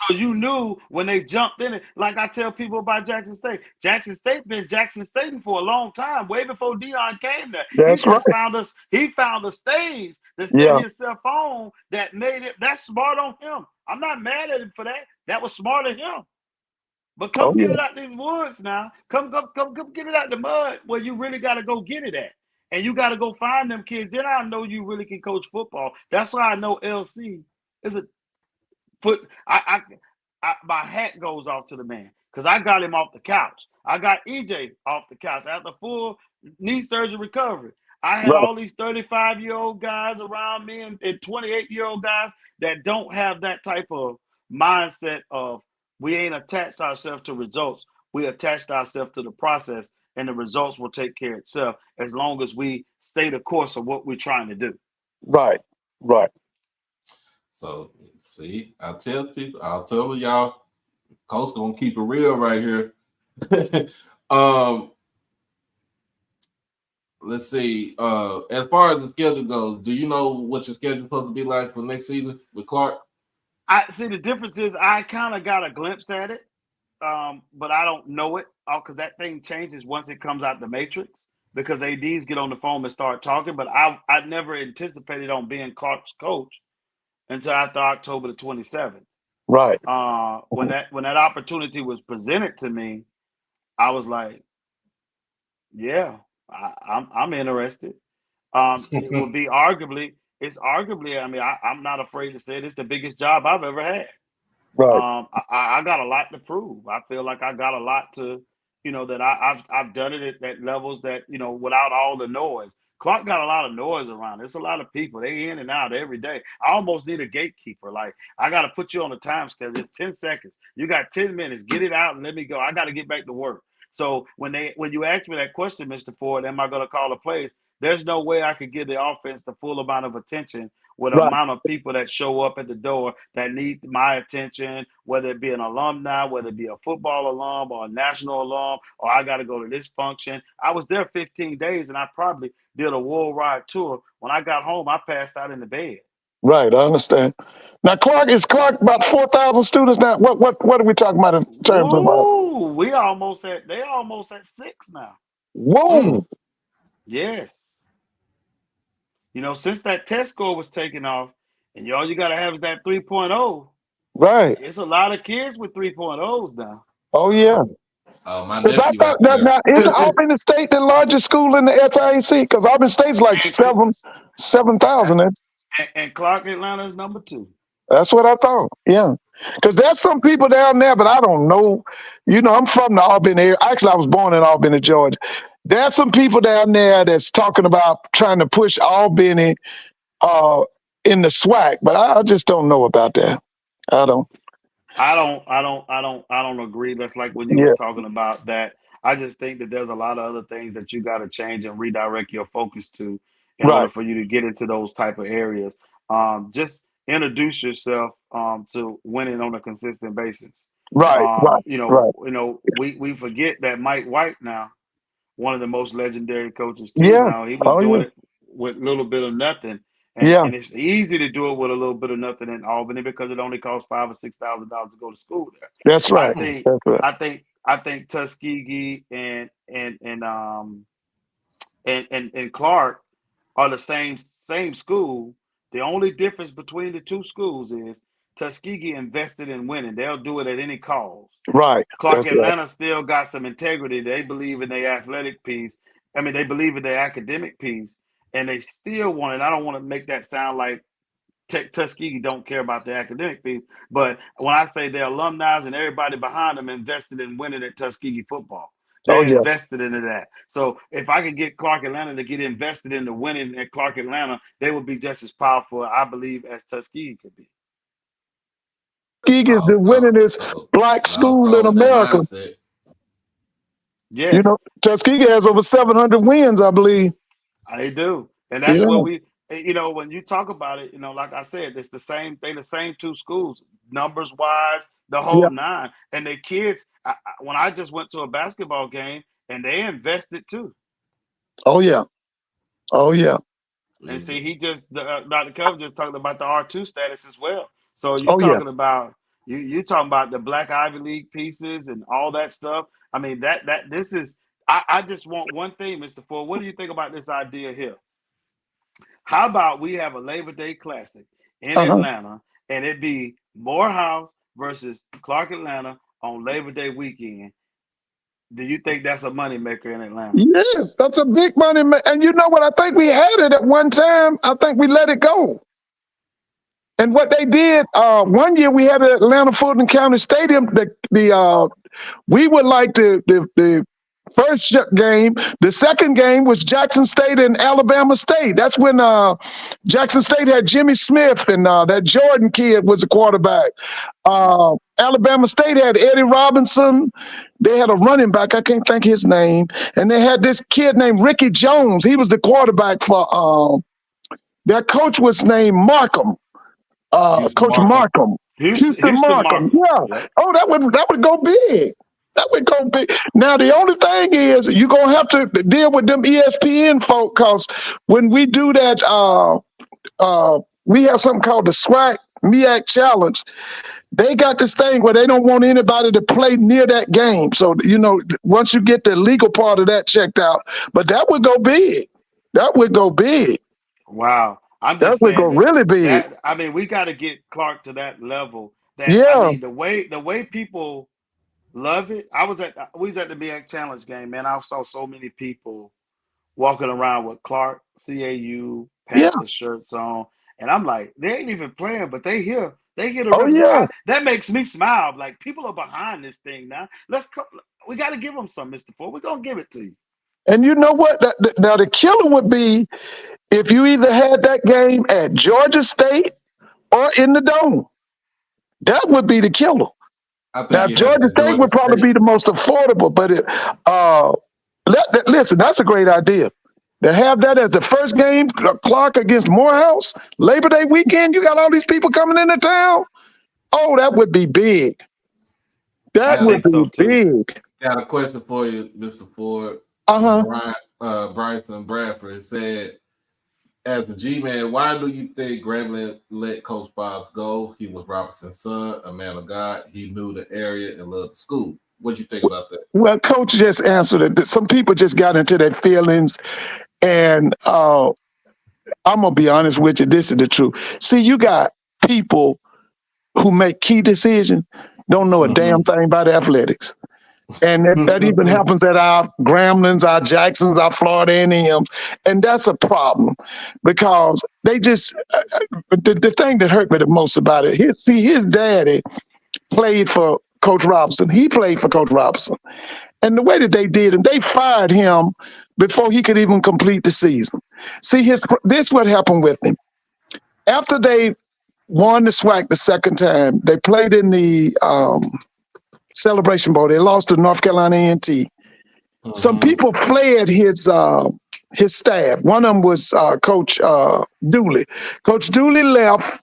So you knew when they jumped in it, like I tell people about Jackson State. Jackson State been Jackson State for a long time, way before Dion came there. He That's right. just found us. He found a stage to set Yeah. himself on that made it. That's smart on him. I'm not mad at him for that. That was smart of him. But Oh come get yeah. it out these woods now. Come get it out the mud where you really got to go get it at. And you got to go find them kids. Then I know you really can coach football. That's why I know LC is a put. My hat goes off to the man because I got him off the couch. I got EJ off the couch after full knee surgery recovery. I had Right, all these 35-year-old guys around me and 28-year-old guys that don't have that type of mindset of we ain't attached ourselves to results. We attached ourselves to the process, and the results will take care of itself as long as we stay the course of what we're trying to do. right, right. So see, I'll tell y'all, Coach gonna keep it real right here. Let's see. As far as the schedule goes, do you know what your schedule's supposed to be like for next season with Clark? I see the difference is I kind of got a glimpse at it, but I don't know it because that thing changes once it comes out the matrix because ADs get on the phone and start talking. But I never anticipated on being Clark's coach until after October the 27th. Right. When that opportunity was presented to me, I was like, yeah, I'm interested. It would be it's arguably. I mean, I'm not afraid to say it, it's the biggest job I've ever had. Right. I got a lot to prove. I feel like I got a lot to, that I've done it at levels that without all the noise. Clark got a lot of noise around. There's a lot of people. They in and out every day. I almost need a gatekeeper. Like I got to put you on a time schedule. It's 10 seconds. You got 10 minutes. Get it out and let me go. I got to get back to work. So when you ask me that question, Mr. Ford, am I going to call a place? There's no way I could give the offense the full amount of attention with the Right. amount of people that show up at the door that need my attention, whether it be an alumni, whether it be a football alum or a national alum, or I got to go to this function. I was there 15 days and I probably did a worldwide tour. When I got home, I passed out in the bed. Right. I understand. Now, Clark about 4,000 students now. What are we talking about in terms of? Woo! They almost at 6 now. Whoa. Yes. Since that test score was taken off, and all you got to have is that 3.0. Right. It's a lot of kids with 3.0s now. Oh yeah. My Because I nephew thought out that now isn't there. Albany State the largest school in the SIAC? Because Albany State's like And, 7,000. and Clark Atlanta is number 2. That's what I thought. Yeah. Because there's some people down there, but I don't know. I'm from the Albany area. Actually, I was born in Albany, Georgia. There's some people down there that's talking about trying to push Albany in the SWAC, but I just don't know about that. I don't. I don't agree. That's like when you was Yeah. talking about that. I just think that there's a lot of other things that you got to change and redirect your focus to in order Right. for you to get into those type of areas. Just introduce yourself to winning on a consistent basis. Right. Right. Right. We forget that Mike White now, one of the most legendary coaches too. Yeah. Now he was Oh doing yeah. it with a little bit of nothing, and Yeah. and it's easy to do it with a little bit of nothing in Albany because it only costs $5,000 or $6,000 to go to school there. That's I right. think That's right. I think Tuskegee and Clark are the same school. The only difference between the two schools is Tuskegee invested in winning. They'll do it at any cost. Right. Clark That's right. Atlanta still got some integrity. They believe in their athletic piece. I mean, they believe in their academic piece, and they still want it. I don't want to make that sound like Tuskegee don't care about the academic piece, but when I say their alumni and everybody behind them invested in winning at Tuskegee football, Oh they're yeah. invested into that. So if I could get Clark Atlanta to get invested into winning at Clark Atlanta, they would be just as powerful, I believe, as Tuskegee could be. Tuskegee is the winningest black It all school started in with that America. mindset. Yes, Tuskegee has over 700 wins, I believe. they do, and Yeah. that's what we. when you talk about it, like I said, it's the same thing, the same two schools, numbers wise, the Yeah. whole nine. And the kids, when I just went to a basketball game, and they invested too. Oh yeah. Oh yeah. And Easy. see, Dr. Cove just talked about the R2 status as well. So Oh yeah. you talking about the Black Ivy League pieces and all that stuff. I mean, this is. I just want one thing, Mr. Ford. What do you think about this idea here? How about we have a Labor Day Classic in Uh-huh. Atlanta, and it be Morehouse versus Clark Atlanta on Labor Day weekend? Do you think that's a moneymaker in Atlanta? Yes, that's a big money. And you know what? I think we had it at one time. I think we let it go. And what they did, one year we had it at Atlanta Fulton County Stadium. We would like the first game. The second game was Jackson State and Alabama State. That's when Jackson State had Jimmy Smith and that Jordan kid was the quarterback. Alabama State had Eddie Robinson. They had a running back. I can't think his name. And they had this kid named Ricky Jones. He was the quarterback for their coach was named Markham. Houston Coach Markham. Markham. Houston Houston Markham. Yeah. Yep. Oh, that would go big. That would go big. Now the only thing is you're gonna have to deal with them ESPN folk, because when we do that, we have something called the SIAC Challenge. They got this thing where they don't want anybody to play near that game. So once you get the legal part of that checked out, but that would go big. That would go big. Wow. I'm That just would go saying really big. we got to get Clark to that level. Yeah. The way people love it. We was at the BX Challenge game, man. I saw so many people walking around with Clark CAU Yeah. Panther shirts on, and I'm like, they ain't even playing, but they here to Oh represent. yeah. That makes me smile. Like, people are behind this thing now. We got to give them some, Mr. Ford. We're gonna give it to you. And you know what? Now the killer would be if you either had that game at Georgia State or in the Dome. That would be the killer. I think Now you have Georgia to State Georgia would probably State. be the most affordable, but listen, that's a great idea. To have that as the first game, Clark against Morehouse, Labor Day weekend, you got all these people coming into town. Oh, that would be big. That I would think so be too. big. Got a question for you, Mr. Ford. Uh-huh. Bryson Bradford said, as a G-man, why do you think Grambling let Coach Bobs go? He was Robinson's son, a man of God. He knew the area and loved the school. What do you think about that? Well, Coach just answered it. Some people just got into their feelings, and I'm gonna be honest with you. This is the truth. See, you got people who make key decisions, don't know a damn thing about athletics. And that even happens at our Gremlins, our Jacksons, our Florida A&Ms. And that's a problem, because they just, the thing that hurt me the most about it, his daddy played for Coach Robinson. He played for Coach Robinson. And the way that they did him, they fired him before he could even complete the season. See, this what happened with him. After they won the SWAC the second time, they played in the Celebration Bowl. They lost to North Carolina A&T. Some people fled his staff. One of them was Coach Dooley. Coach Dooley left,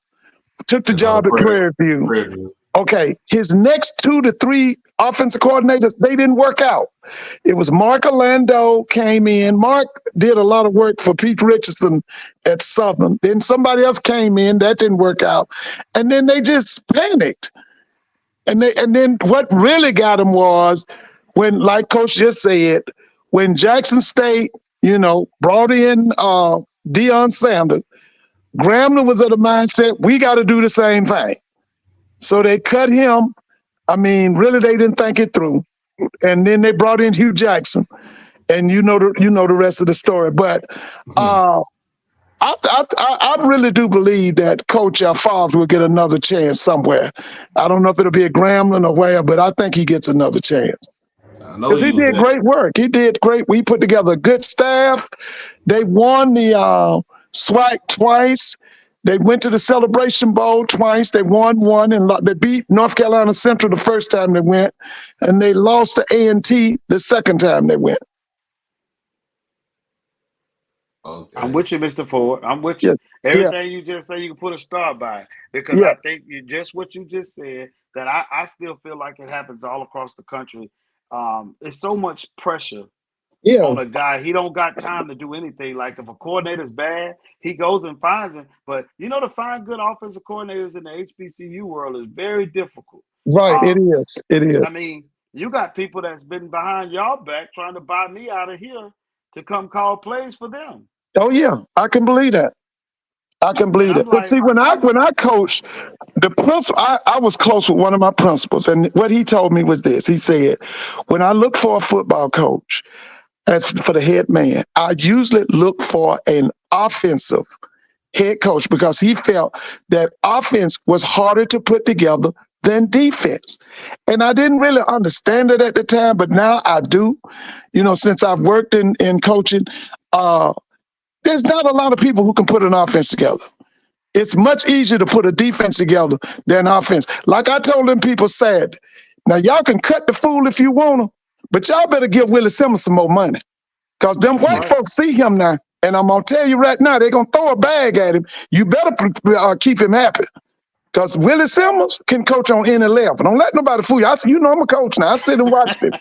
took the job at Prairie View. Okay, his next 2 to 3 offensive coordinators, they didn't work out. It was Mark Orlando came in. Mark did a lot of work for Pete Richardson at Southern. Then somebody else came in, that didn't work out. And then they just panicked. And then what really got them was when, like Coach just said, when Jackson State, brought in Deion Sanders, Grambling was of the mindset, we got to do the same thing. So they cut him. I mean, really, they didn't think it through. And then they brought in Hugh Jackson, and you know the rest of the story. But I really do believe that Coach Favre will get another chance somewhere. I don't know if it'll be at Grambling or where, but I think he gets another chance. Because he did great work. He did great. We put together a good staff. They won the SWAC twice. They went to the Celebration Bowl twice. They won one, and they beat North Carolina Central the first time they went, and they lost to A&T the second time they went. I'm Okay. with you, Mr. Ford. I'm with Yeah, you. yeah, Everything you just say, you can put a star by it because yeah, I think just what you just said, that I still feel like it happens all across the country. It's so much pressure yeah. on a guy. He don't got time to do anything. Like if a coordinator's bad, he goes and finds him. But to find good offensive coordinators in the HBCU world is very difficult. Right. It Um, is. It is. I mean, you got people that's been behind y'all back trying to buy me out of here to come call plays for them. Oh yeah, I can believe that. I can And believe I'm it. But like, see, when I coached, the principal, I was close with one of my principals, and what he told me was this. He said, when I look for a football coach, as for the head man, I usually look for an offensive head coach because he felt that offense was harder to put together than defense. And I didn't really understand it at the time, but now I do. Since I've worked in coaching, uh, there's not a lot of people who can put an offense together. It's much easier to put a defense together than offense. Like I told them people said, now y'all can cut the fool if you want to, but y'all better give Willie Simmons some more money. Because them that's white right. folks see him now. And I'm going to tell you right now, they're going to throw a bag at him. You better keep him happy. Because Willie Simmons can coach on any level. Don't let nobody fool you. I'm a coach now. I sit and watch him.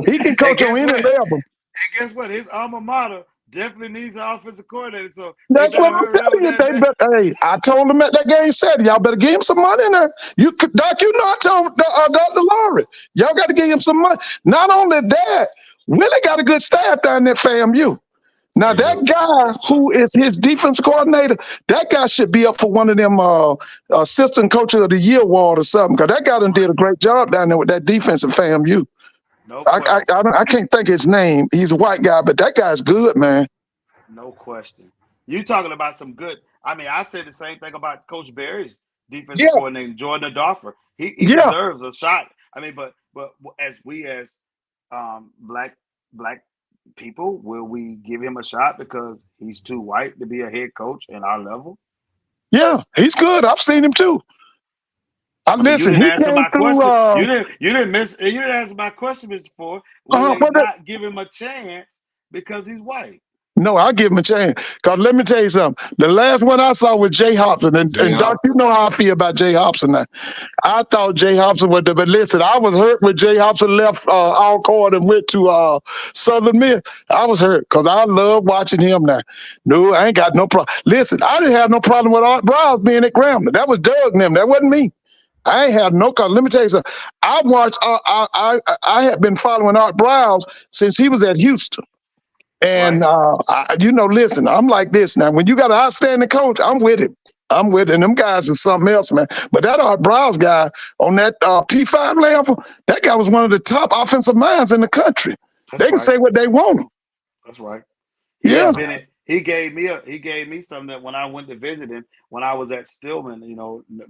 He can And coach on guess any what? level. And guess what? His alma mater definitely needs an offensive coordinator. So they That's what better I'm hurry up with telling you. that, They man. better, hey, I told him at that game Saturday, y'all better give him some money in there. Doc, I told Dr. Laurie, y'all got to give him some money. Not only that, Willie got a good staff down there, FAMU. Now Yeah. that guy who is his defense coordinator, that guy should be up for one of them assistant coach of the year award or something. Because that guy done did a great job down there with that defense at FAMU. No I, question. I, I can't think his name. He's a white guy, but that guy's good, man. No question. You talking about some good. I mean, I said the same thing about Coach Barry's defensive Yeah, coordinator, Jordan Adolpher. He yeah, deserves a shot. I mean, but as black people, will we give him a shot because he's too white to be a head coach in our level? yeah. He's good. I've seen him too. I But you listen. didn't He answer came my through. question. You didn't answer my question, Mr. Ford. Will they But not give him a chance because he's white? no, I'll give him a chance. Because let me tell you something. The last one I saw was Jay Hobson. Jay And Doc, you Hopkins. know how I feel about Jay Hobson now. I thought Jay Hobson was the, but listen, I was hurt when Jay Hobson left Alcorn and went to Southern Miss. I was hurt because I love watching him now. No, I ain't got no problem. Listen, I didn't have no problem with Art Browse being at Grambling. That was Doug and them. That wasn't me. I ain't had no problem. Let me tell you something. I watched. I had been following Art Browse since he was at Houston. And Right. listen, I'm like this now. When you got an outstanding coach, I'm with him. I'm with him. Them guys are something else, man. But that Art Browse guy on that P5 level, that guy was one of the top offensive minds in the country. That's They can right. say what they want. That's right. He Yeah, had been in, he gave me something that when I went to visit him when I was at Stillman,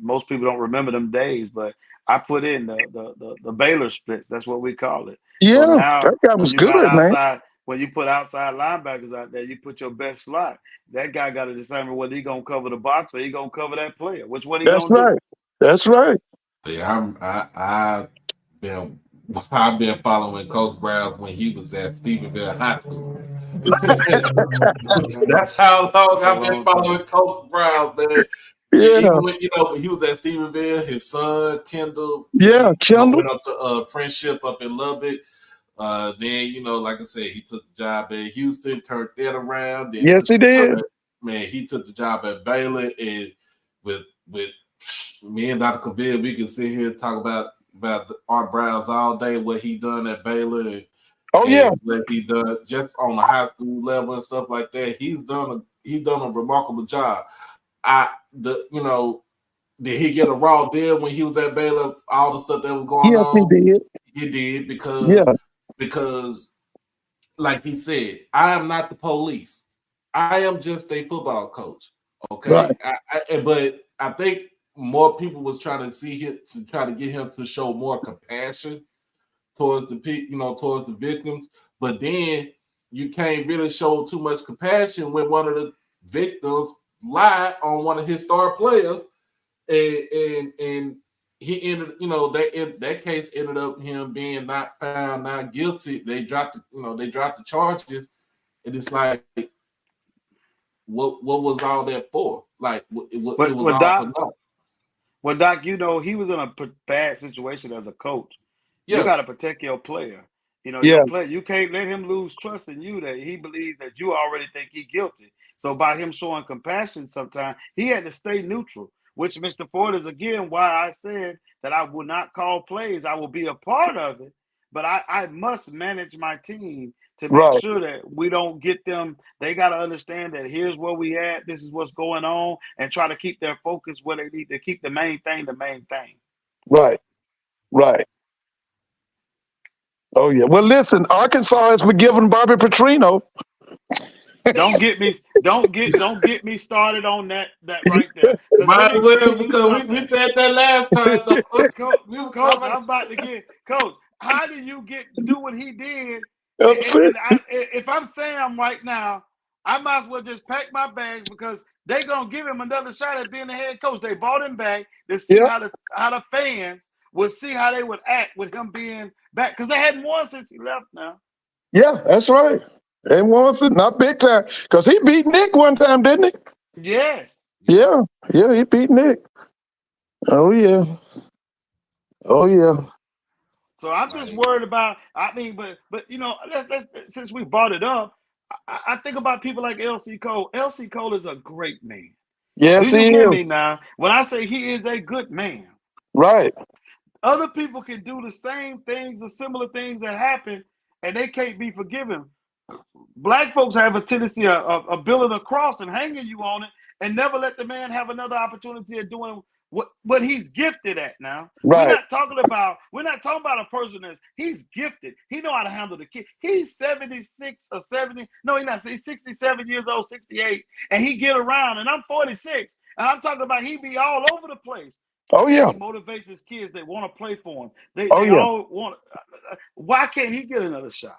most people don't remember them days, but I put in the Baylor splits. That's what we call it. So yeah, now that guy when was you good, got man. when you put outside linebackers out there, you put your best slot. That guy got to determine whether he gonna cover the box or he gonna cover that player. Which one he That's gonna do? right. That's right. Yeah, I've been I've been following Coach Browns when he was at Stephenville High School. That's how long That's a I've been long following time. Coach Browns, man. Yeah, Even when he was at Stephenville, his son Kendall, yeah, Kendall. went up to Friendship up in Lubbock. Then like I said, he took the job at Houston, turned that around. Then Yes, took he the job did. he took the job at Baylor, and with me and Dr. Cavill, we can sit here and talk about Art Browns all day, what he done at Baylor, Oh yeah, and what he done just on the high school level and stuff like that. He's done a remarkable job. I the you know Did he get a raw deal when he was at Baylor? All the stuff that was going yes, he on, did. he did Yeah, because like he said, I am not the police. I am just a football coach. right. Okay, but I think more people was trying to see him to try to get him to show more compassion towards towards the victims. But then you can't really show too much compassion when one of the victims lied on one of his star players, and he ended, that case ended up him being not found not guilty. They dropped the charges, and it's like what was all that for? Like it was all Doc, for nothing. Well, Doc, he was in a bad situation as a coach. You got to protect your player. Your player, you can't let him lose trust in you that he believes that you already think he's guilty. So by him showing compassion sometimes, he had to stay neutral, which Mr. Ford is, again, why I said that I will not call plays. I will be a part of it, but I must manage my team to make sure that we don't get them. They got to understand that here's where we at. This is what's going on, and try to keep their focus where they need to keep the main thing. Right. Oh yeah. Well, listen, Arkansas has forgiven Bobby Petrino. Don't get me started on that right there. Because we said that last time. Coach, I'm about to get Coach. How do you do what he did? If I'm Sam right now, I might as well just pack my bags because they're gonna give him another shot at being the head coach. They brought him back to see how the fans would see how they would act with him being back, because they hadn't won since he left now. Yeah, that's right. They won it, not big time. Because he beat Nick one time, didn't he? Yes. Yeah, he beat Nick. Oh yeah. So I'm just worried about, but let's since we brought it up, I think about people like LC Cole. LC Cole is a great man. Yes, Do you he hear is. me now? When I say he is a good man. Right. Other people can do the same things or similar things that happen, and they can't be forgiven. Black folks have a tendency of building a cross and hanging you on it, and never let the man have another opportunity of doing what he's gifted at. Now, right. We're not talking about a person he's gifted. He know how to handle the kid. He's 76 or 70. No, he's not. He's 67 years old, 68, and he get around. And I'm 46, and I'm talking about he be all over the place. Oh yeah. He motivates his kids. They want to play for him. They all want. Why can't he get another shot?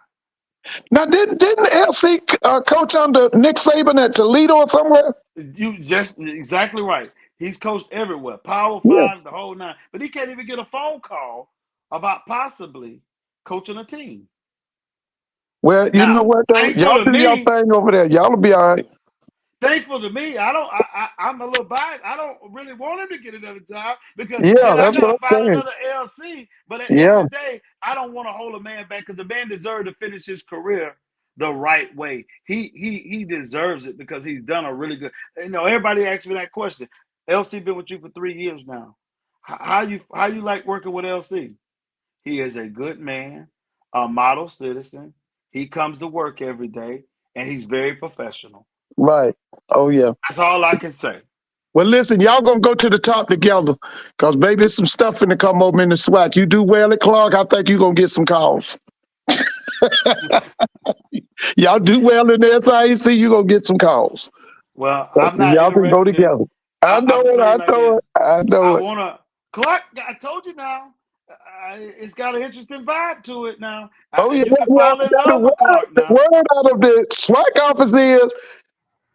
Now, didn't LC coach under Nick Saban at Toledo or somewhere? You just exactly right. He's coached everywhere, Power Fives, the whole nine. But he can't even get a phone call about possibly coaching a team. Well, you know what though? Y'all do your thing over there. Y'all will be all right. Thankful to me, I'm a little biased. I don't really want him to get another job because that's I what gotta I'm find saying. another LC. But at the end of the day, I don't want to hold a man back because the man deserves to finish his career the right way. He deserves it because he's done a really good. Everybody asks me that question. LC been with you for 3 years now. How you like working with LC? He is a good man, a model citizen. He comes to work every day, and he's very professional. Right. Oh, yeah. That's all I can say. Well, listen, y'all going to go to the top together because, baby, there's some stuff in to come over in the SWAC. You do well at Clark, I think you're going to get some calls. Y'all do well in the SIAC, you're going to get some calls. Well, y'all can go together. I know it. Clark, I told you now, it's got an interesting vibe to it now. Oh, yeah. You can fall in love with Clark now. The word out of the SWAC office is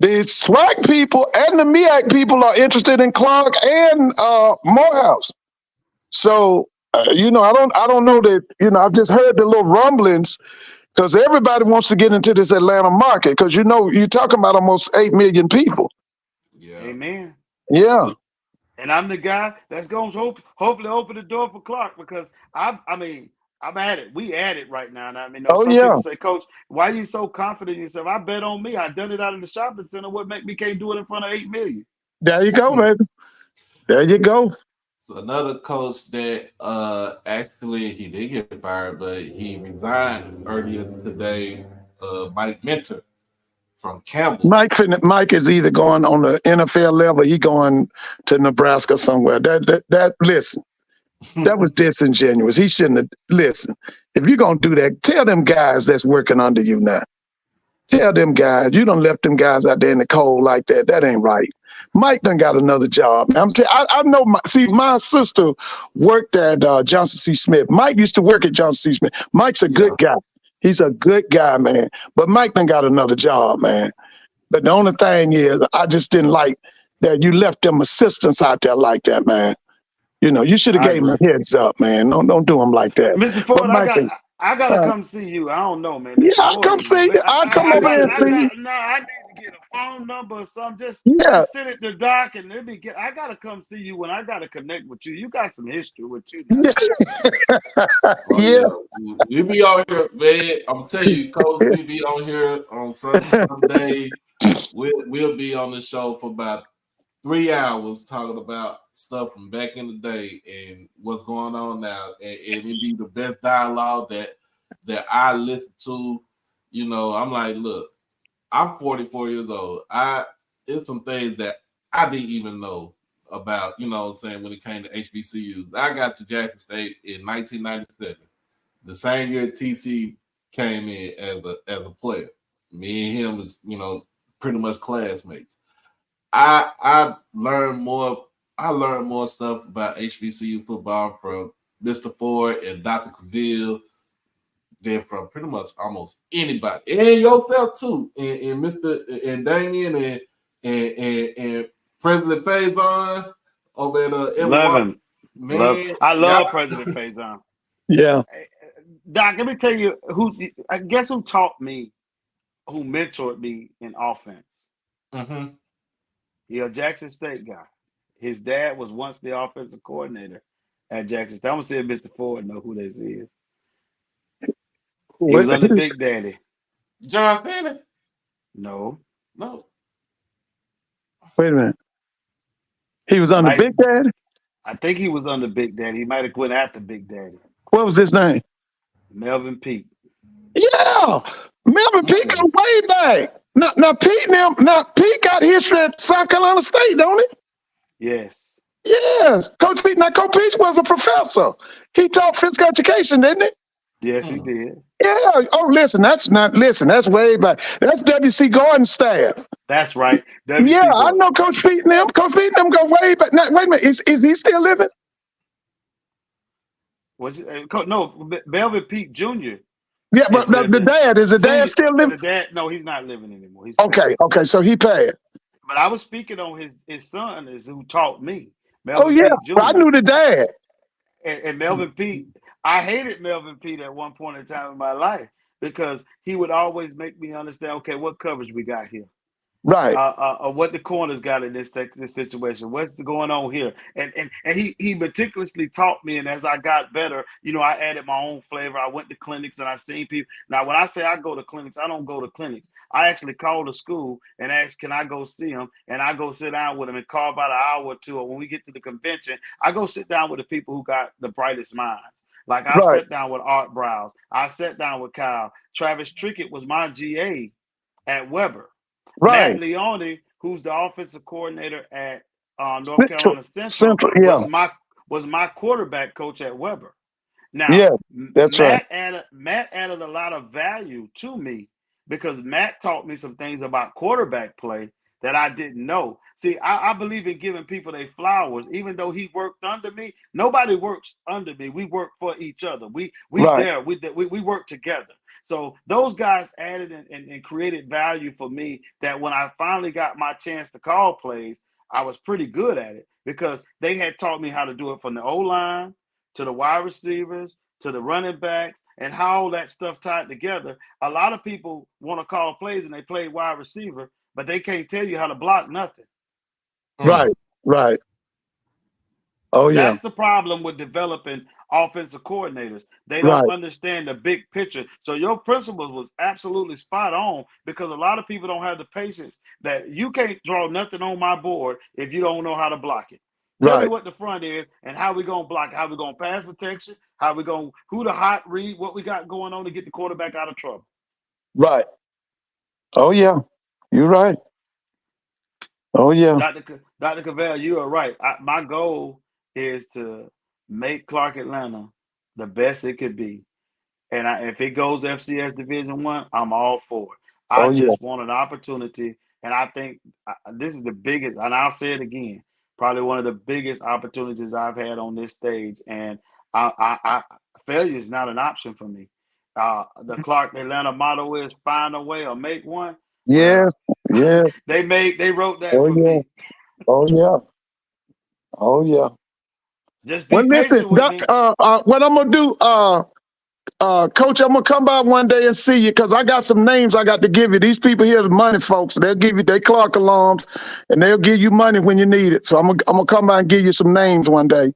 the SWAC people and the MEAC people are interested in Clark and Morehouse. So, I don't know that, I've just heard the little rumblings because everybody wants to get into this Atlanta market because, you're talking about almost 8 million people. Yeah. Amen. Yeah. And I'm the guy that's going to hopefully open the door for Clark because I'm at it. We at it right now. And some people say, Coach, why are you so confident in yourself? I bet on me. I done it out in the shopping center. What make me can't do it in front of 8 million? There you go, baby. There you go. So another coach that actually he did get fired, but he resigned earlier today. Mike Mentor from Campbell. Mike is either going on the NFL level, he going to Nebraska somewhere. Listen, that was disingenuous. He shouldn't have. Listen, if you're gonna do that, tell them guys that's working under you now. Tell them guys, you done left them guys out there in the cold like that. That ain't right. Mike done got another job. I know. My sister worked at Johnson C. Smith. Mike used to work at Johnson C. Smith. Mike's a good guy. He's a good guy, man. But Mike done got another job, man. But the only thing is, I just didn't like that you left them assistants out there like that, man. You should have gave him a heads up, man. Don't do him like that. Mr. Ford, I gotta come see you. I don't know, man. Yeah, I'll come see you. I'll come over there and see you. No, I need to get a phone number or something. Yeah. Just send it to Doc and let me get. I gotta come see you when I gotta connect with you. You got some history with you now. Oh Yeah. yeah, we be on here, man. I'm telling you, Coach, we be on here on some days. We'll be on the show for about 3 hours talking about stuff from back in the day and what's going on now, and it be the best dialogue that I listen to. You know, I'm like, look, I'm 44 years old. It's some things that I didn't even know about, you know what I'm saying, when it came to HBCUs. I got to Jackson State in 1997, the same year TC came in as a player. Me and him is, you know, pretty much classmates. I learned more stuff about HBCU football from Mr. Ford and Dr. Cavill than from pretty much almost anybody, and yourself too, and Mr. and Damien and President Faison over at Love him. man. I love President Faison. Yeah. Doc, let me tell you I guess who taught me, who mentored me in offense. Mm-hmm. He's a Jackson State guy. His dad was once the offensive coordinator at Jackson State. I'm gonna see if Mr. Ford know who this is. He was under Big Daddy. John Stanley? No. Wait a minute. He was under Big Daddy? I think he was under Big Daddy. He might have went after Big Daddy. What was his name? Melvin Pete. Yeah. Melvin Pete got way back. Now Pete got history at South Carolina State, don't he? Yes. Yes. Coach Pete was a professor. He taught physical education, didn't he? Yes, he did. Yeah. Oh, that's way back. That's W.C. Gordon's staff. That's right. Yeah, I know Coach Pete and them. Coach Pete and them go way back. Now, wait a minute. Is he still living? No, Melvin Pete Jr. Yeah, but the dad, is the dad still living? The dad, no, he's not living anymore. He's okay, so he passed. But I was speaking on his son is who taught me. Melvin Pete Jr. I knew the dad. And Melvin Pete, I hated Melvin Pete at one point in time in my life because he would always make me understand, okay, what coverage we got here. Right. What the corners got in this situation. What's going on here? And he meticulously taught me. And as I got better, you know, I added my own flavor. I went to clinics and I seen people. Now, when I say I go to clinics, I don't go to clinics. I actually call the school and ask, can I go see them? And I go sit down with them and carve out an hour or two. Or when we get to the convention, I go sit down with the people who got the brightest minds. Like I sat down with Art Browse. I sat down with Kyle. Travis Trickett was my GA at Weber. Right. Matt Leone, who's the offensive coordinator at North Carolina Central, was my quarterback coach at Weber. Now, Matt added a lot of value to me because Matt taught me some things about quarterback play that I didn't know. See, I believe in giving people their flowers. Even though he worked under me, nobody works under me. We work for each other. We work together. So those guys added and created value for me that when I finally got my chance to call plays, I was pretty good at it because they had taught me how to do it from the O-line to the wide receivers to the running backs and how all that stuff tied together. A lot of people want to call plays and they play wide receiver, but they can't tell you how to block nothing. Right. Oh, yeah. That's the problem with developing offensive coordinators. They don't understand the big picture. So your principles was absolutely spot on because a lot of people don't have the patience that you can't draw nothing on my board if you don't know how to block it. Tell me what the front is and how we going to block it, how we going to pass protection, who the hot read, what we got going on to get the quarterback out of trouble. Right. Oh, yeah. You're right. Oh, yeah. Dr. Cavell, you are right. My goal is to make Clark Atlanta the best it could be. And if it goes FCS Division I, I'm all for it. I just want an opportunity. And I think this is the biggest, and I'll say it again, probably one of the biggest opportunities I've had on this stage. And failure is not an option for me. The Clark Atlanta motto is find a way or make one. Yes. They wrote that for me. Oh yeah. Just be patient with me. What I'm gonna do, Coach, I'm gonna come by one day and see you because I got some names I got to give you. These people here are money folks. They'll give you they Clark alums, and they'll give you money when you need it. So I'm gonna come by and give you some names one day.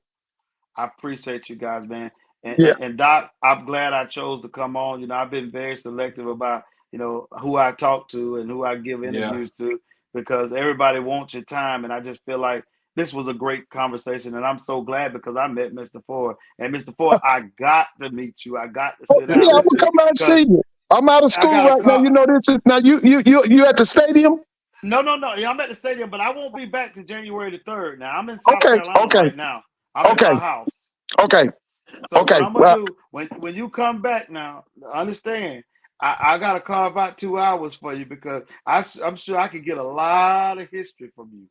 I appreciate you guys, man. Yeah, And Doc, I'm glad I chose to come on. I've been very selective about, who I talk to and who I give Yeah. interviews to because everybody wants your time. And I just feel like this was a great conversation. And I'm so glad because I met Mr. Ford. And Mr. Ford, I got to meet you. I got to sit yeah. down I'm with gonna you come by and because see you. I'm out of I school got a right now. call. You know this is now. You at the stadium? No. Yeah, I'm at the stadium, but I won't be back to January the 3rd. Now, I'm in South Okay, Carolina okay, right now. I'm at okay, my house. okay, So what okay. I'm gonna Well, do when you come back now, understand I gotta carve out 2 hours for you because I'm sure I can get a lot of history from you.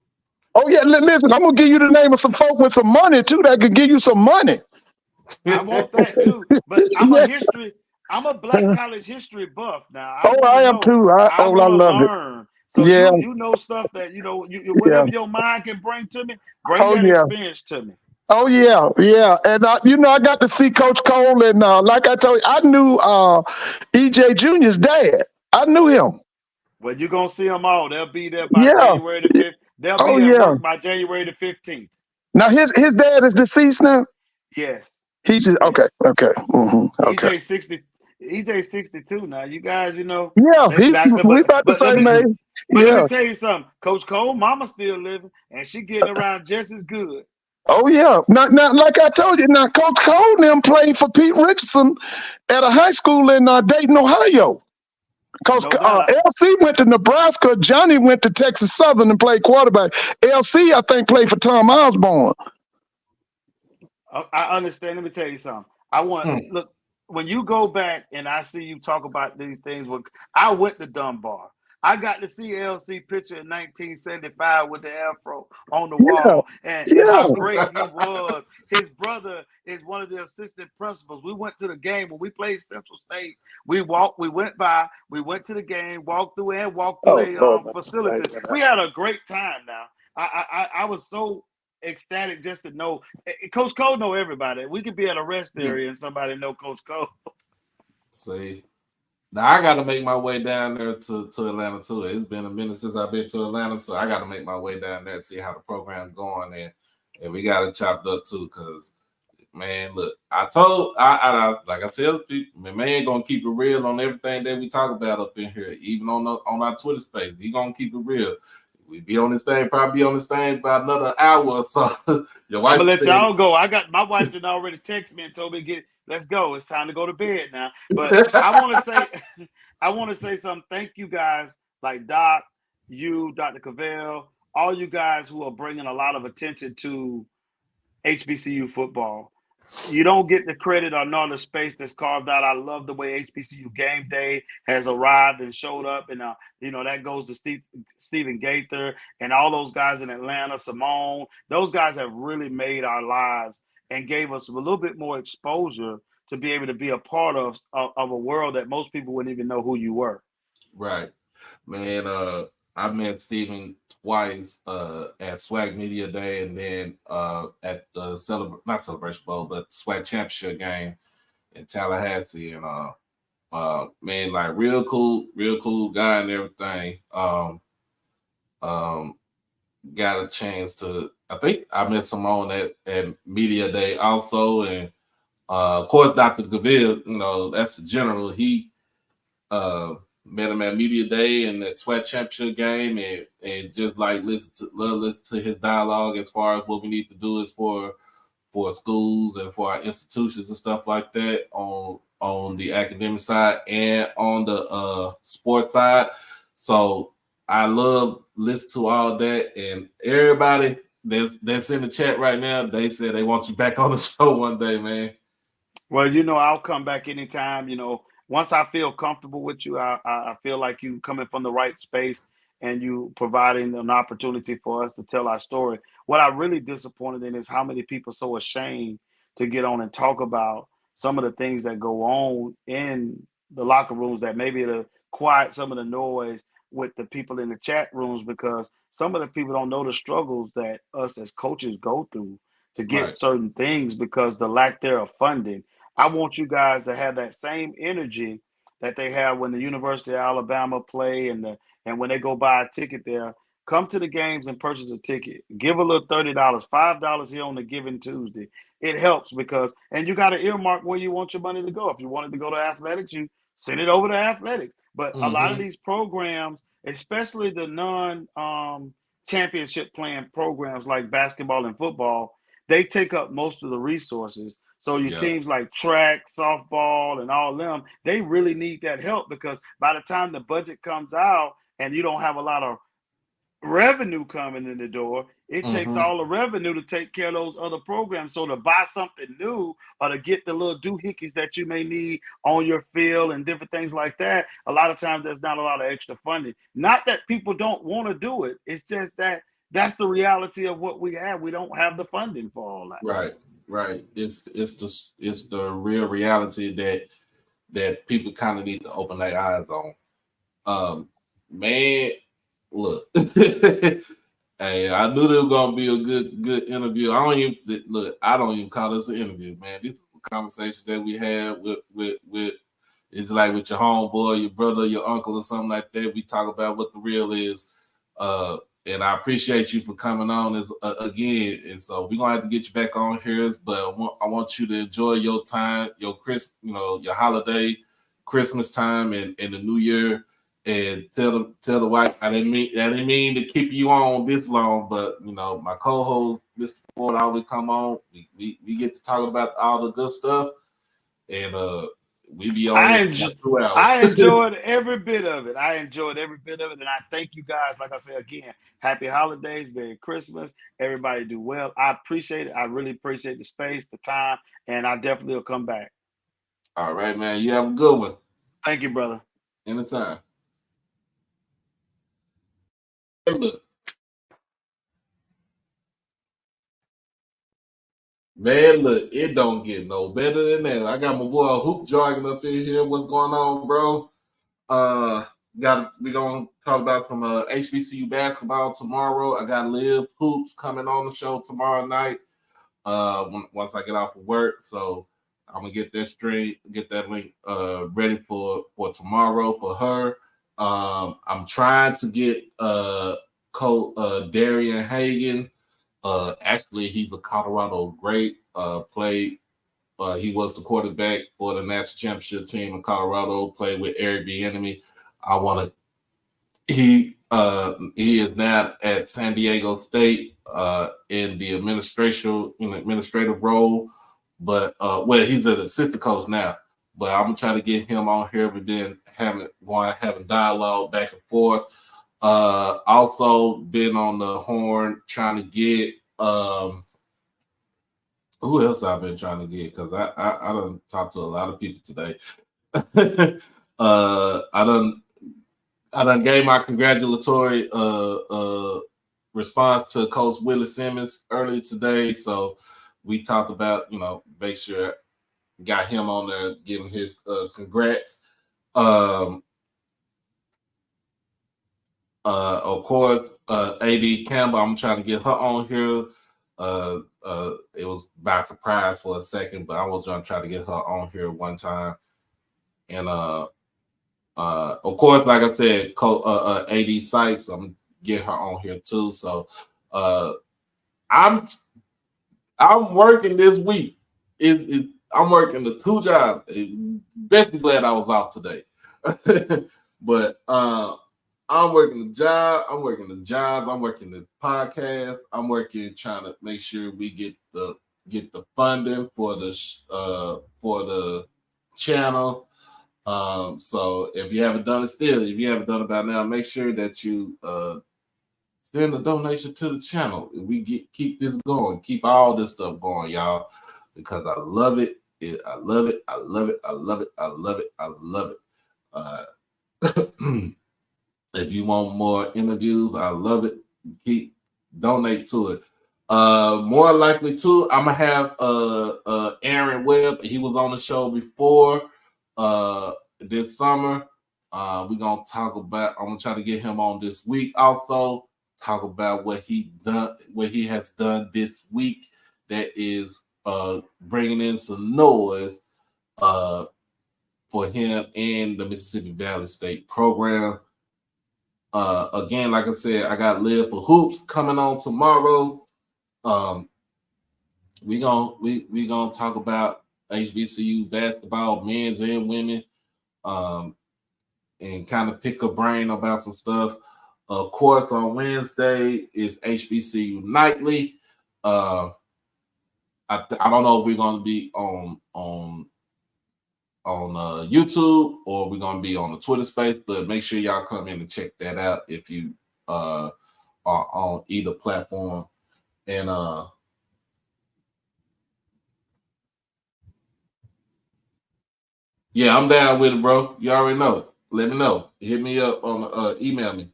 oh yeah. Listen, I'm gonna give you the name of some folk with some money too that can give you some money. I want that too, but Yeah. I'm a black college history buff now. I Oh, want to I am know. too. I I want to love it. learn. So Yeah, you know stuff that yeah. whatever your mind can bring to me, bring Oh that yeah. experience to me. Oh yeah, yeah, and I got to see Coach Cole, and like I told you, I knew EJ Junior's dad. I knew him. Well, you're gonna see them all. They'll be there by Yeah. January the 5th. They'll Oh be at yeah. work by January the 15th. Now his dad is deceased now. Yes. He's just Yes. okay. Okay. Okay. EJ 60 EJ 62 now. You guys, Yeah, he's we but about the but let same me age. but let me Yeah. tell you something. Coach Cole, mama still living and she getting around just as good. Oh yeah. Now, like I told you, now Coach Cole and them played for Pete Richardson at a high school in Dayton, Ohio. Because No doubt. LC went to Nebraska, Johnny went to Texas Southern and played quarterback. LC, I think, played for Tom Osborne. I understand. Let me tell you something. I want Hmm. look when you go back and I see you talk about these things. I went to Dunbar. I got to see LC picture in 1975 with the afro on the Yeah, wall and yeah. how great he was. His brother is one of the assistant principals. We went to the game when we played Central State. We went by, we went to the game, walked through and walked through Oh, their Lord, that's right. facilities. We had a great time now. I was so ecstatic just to know Coach Cole know everybody. We could be at a rest area and somebody know Coach Cole. See, now I got to make my way down there to Atlanta too. It's been a minute since I've been to Atlanta, so I got to make my way down there and see how the program's going, and we got to chop it up too. Cause man, look, I like I tell people, man gonna keep it real on everything that we talk about up in here, even on our Twitter space. He gonna keep it real. We be on this thing, probably be on this thing about another hour or so. Your I'm wife gonna let said, y'all go. I got my wife did already text me and told me let's go. It's time to go to bed now. But I want to say I want to say something. Thank you guys, like Doc, you, Dr. Cavell, all you guys who are bringing a lot of attention to HBCU football. You don't get the credit or nor the space that's carved out. I love the way HBCU Game Day has arrived and showed up, and that goes to Stephen Gaither and all those guys in Atlanta, Simone. Those guys have really made our lives and gave us a little bit more exposure to be able to be a part of a world that most people wouldn't even know who you were. right. Man, I met Steven twice at Swag Media Day and then at the not Celebration Bowl, but Swag Championship game in Tallahassee. And man, like real cool guy and everything. Um got a chance to I think I met Simone at Media Day also, and of course Dr. Gaville, that's the general. He met him at Media Day and that Sweat Championship game, and just like listen to his dialogue as far as what we need to do is for schools and for our institutions and stuff like that on the academic side and on the sports side. So I love listen to all that, and everybody that's in the chat right now, they said they want you back on the show one day, man. Well, I'll come back anytime. Once I feel comfortable with you, I feel like you coming from the right space and you providing an opportunity for us to tell our story. What I'm really disappointed in is how many people are so ashamed to get on and talk about some of the things that go on in the locker rooms that maybe to quiet some of the noise with the people in the chat rooms because some of the people don't know the struggles that us as coaches go through to get Right. certain things because the lack thereof funding. I want you guys to have that same energy that they have when the University of Alabama play and when they go buy a ticket there. Come to the games and purchase a ticket. Give a little $30, $5 here on the Giving Tuesday. It helps because, and you got to earmark where you want your money to go. If you wanted to go to athletics, you send it over to athletics. But a lot of Mm-hmm. these programs, especially the non championship playing programs like basketball and football, they take up most of the resources. So your Yeah. teams like track, softball, and all them, they really need that help because by the time the budget comes out and you don't have a lot of revenue coming in the door, it takes Mm-hmm. all the revenue to take care of those other programs. So to buy something new or to get the little doohickeys that you may need on your field and different things like that, a lot of times there's not a lot of extra funding. Not that people don't want to do it. It's just that that's the reality of what we have. We don't have the funding for all that. Right. Right. It's the real reality that people kind of need to open their eyes on. Man, look. Hey, I knew there was gonna be a good interview. I don't even look. I don't even call this an interview, man. This is a conversation that we had with. It's like with your homeboy, your brother, your uncle, or something like that. We talk about what the real is. And I appreciate you for coming on as again. And so we're gonna have to get you back on here. But I want you to enjoy your time, your your holiday, Christmas time, and the New Year. And tell the wife I didn't mean to keep you on this long, but my co-host Mr. Ford always come on. We get to talk about all the good stuff, and we be on I here for enjoy, like 2 hours. I enjoyed every bit of it. I enjoyed every bit of it, and I thank you guys. Like I said again, happy holidays, Merry Christmas. Everybody do well. I appreciate it. I really appreciate the space, the time, and I definitely will come back. All right, man. You have a good one. Thank you, brother. Anytime. Look, man, look, it don't get no better than that. I got my boy Hoop jogging up in here. What's going on, bro? We gonna talk about some HBCU basketball tomorrow. I got Liv Hoops coming on the show tomorrow night. Once I get off of work, so I'm gonna get that straight, get that link ready for tomorrow for her. I'm trying to get Darian Hagan. Actually, he's a Colorado great. Played. He was the quarterback for the national championship team in Colorado. Played with Eric Bieniemy. I want to. He is now at San Diego State in the administrative role, but he's an assistant coach now. But I'm gonna try to get him on here. We've been having dialogue back and forth. Also been on the horn trying to get who else I've been trying to get because I done talked to a lot of people today. I done gave my congratulatory response to Coach Willie Simmons earlier today. So we talked about, make sure got him on there, giving his congrats. Of course, AD Campbell, I'm trying to get her on here. It was by surprise for a second, but I was trying to get her on here one time. And of course, like I said, AD Sykes, I'm gonna get her on here too. So I'm working this week. I'm working the 2 jobs. Best be glad I was off today. But I'm working the job. I'm working the job. I'm working the podcast. I'm working trying to make sure we get the funding for the channel. So if you haven't done it by now, make sure that you send a donation to the channel. We keep this going, keep all this stuff going, y'all, because I love it. I love it. I love it. I love it. I love it. I love it. If you want more interviews, I love it. Donate to it. More likely too, I'm gonna have Aaron Webb. He was on the show before this summer. We're gonna talk about. I'm gonna try to get him on this week. Also, talk about what he has done this week that is bringing in some noise for him and the Mississippi Valley State program. Again, like I said, I got Live for Hoops coming on tomorrow. We gonna talk about HBCU basketball, men's and women, and kind of pick a brain about some stuff. Of course, on Wednesday is HBCU Nightly. I don't know if we're gonna be on YouTube or we're gonna be on the Twitter space, but make sure y'all come in and check that out if you are on either platform. And yeah, I'm down with it, bro. You already know. Let me know. Hit me up on email me.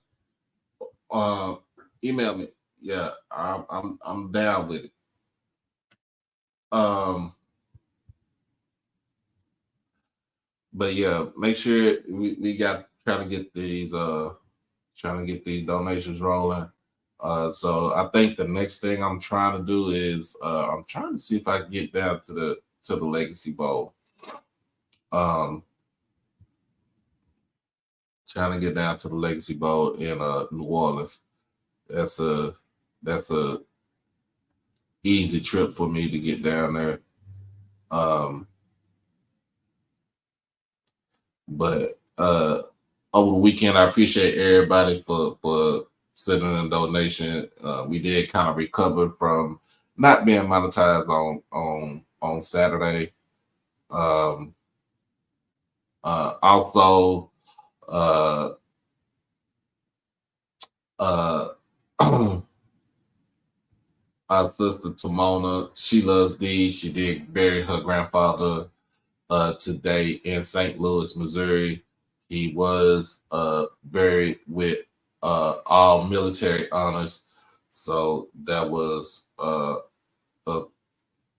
Email me. Yeah, I'm down with it. But yeah, make sure we got trying to get these donations rolling. So I think the next thing I'm trying to do is I'm trying to see if I can get down to the Legacy Bowl. Trying to get down to the Legacy Bowl in New Orleans. That's a easy trip for me to get down there. But over the weekend, I appreciate everybody for sending a donation. We did kind of recover from not being monetized on Saturday. Also, our sister Tamona, she loves these. She did bury her grandfather today in St. Louis, Missouri. He was buried with all military honors. So that was a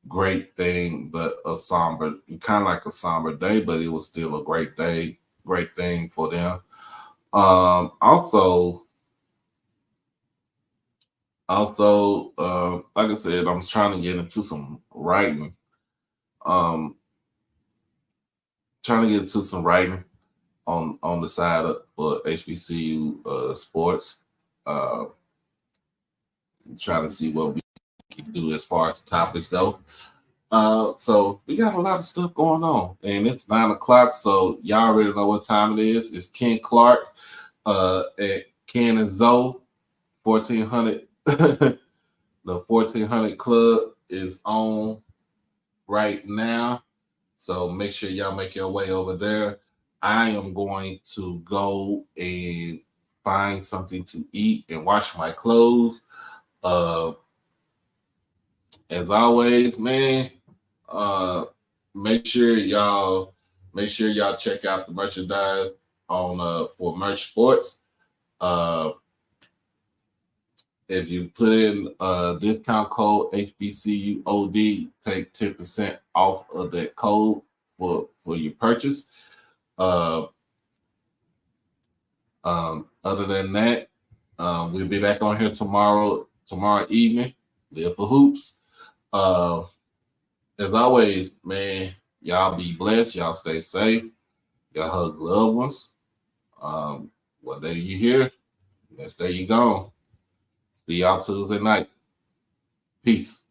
great thing, but a somber, kind of like a somber day, but it was still a great day, great thing for them. Also, like I said, I'm trying to get into some writing. Trying to get into some writing on the side for HBCU sports. Trying to see what we can do as far as the topics go. So we got a lot of stuff going on, and it's 9 o'clock. So y'all already know what time it is. It's Ken Clark at Ken and Zoe 1400. The 1400 Club is on right now. So make sure y'all make your way over there. I am going to go and find something to eat and wash my clothes. As always, man, make sure y'all check out the merchandise on for Merch Sports. If you put in discount code HBCUOD, take 10% off of that code for your purchase. Other than that, we'll be back on here tomorrow evening. Live for Hoops. As always, man, y'all be blessed. Y'all stay safe. Y'all hug loved ones. What day you here? Next day you gone. See y'all Tuesday night. Peace.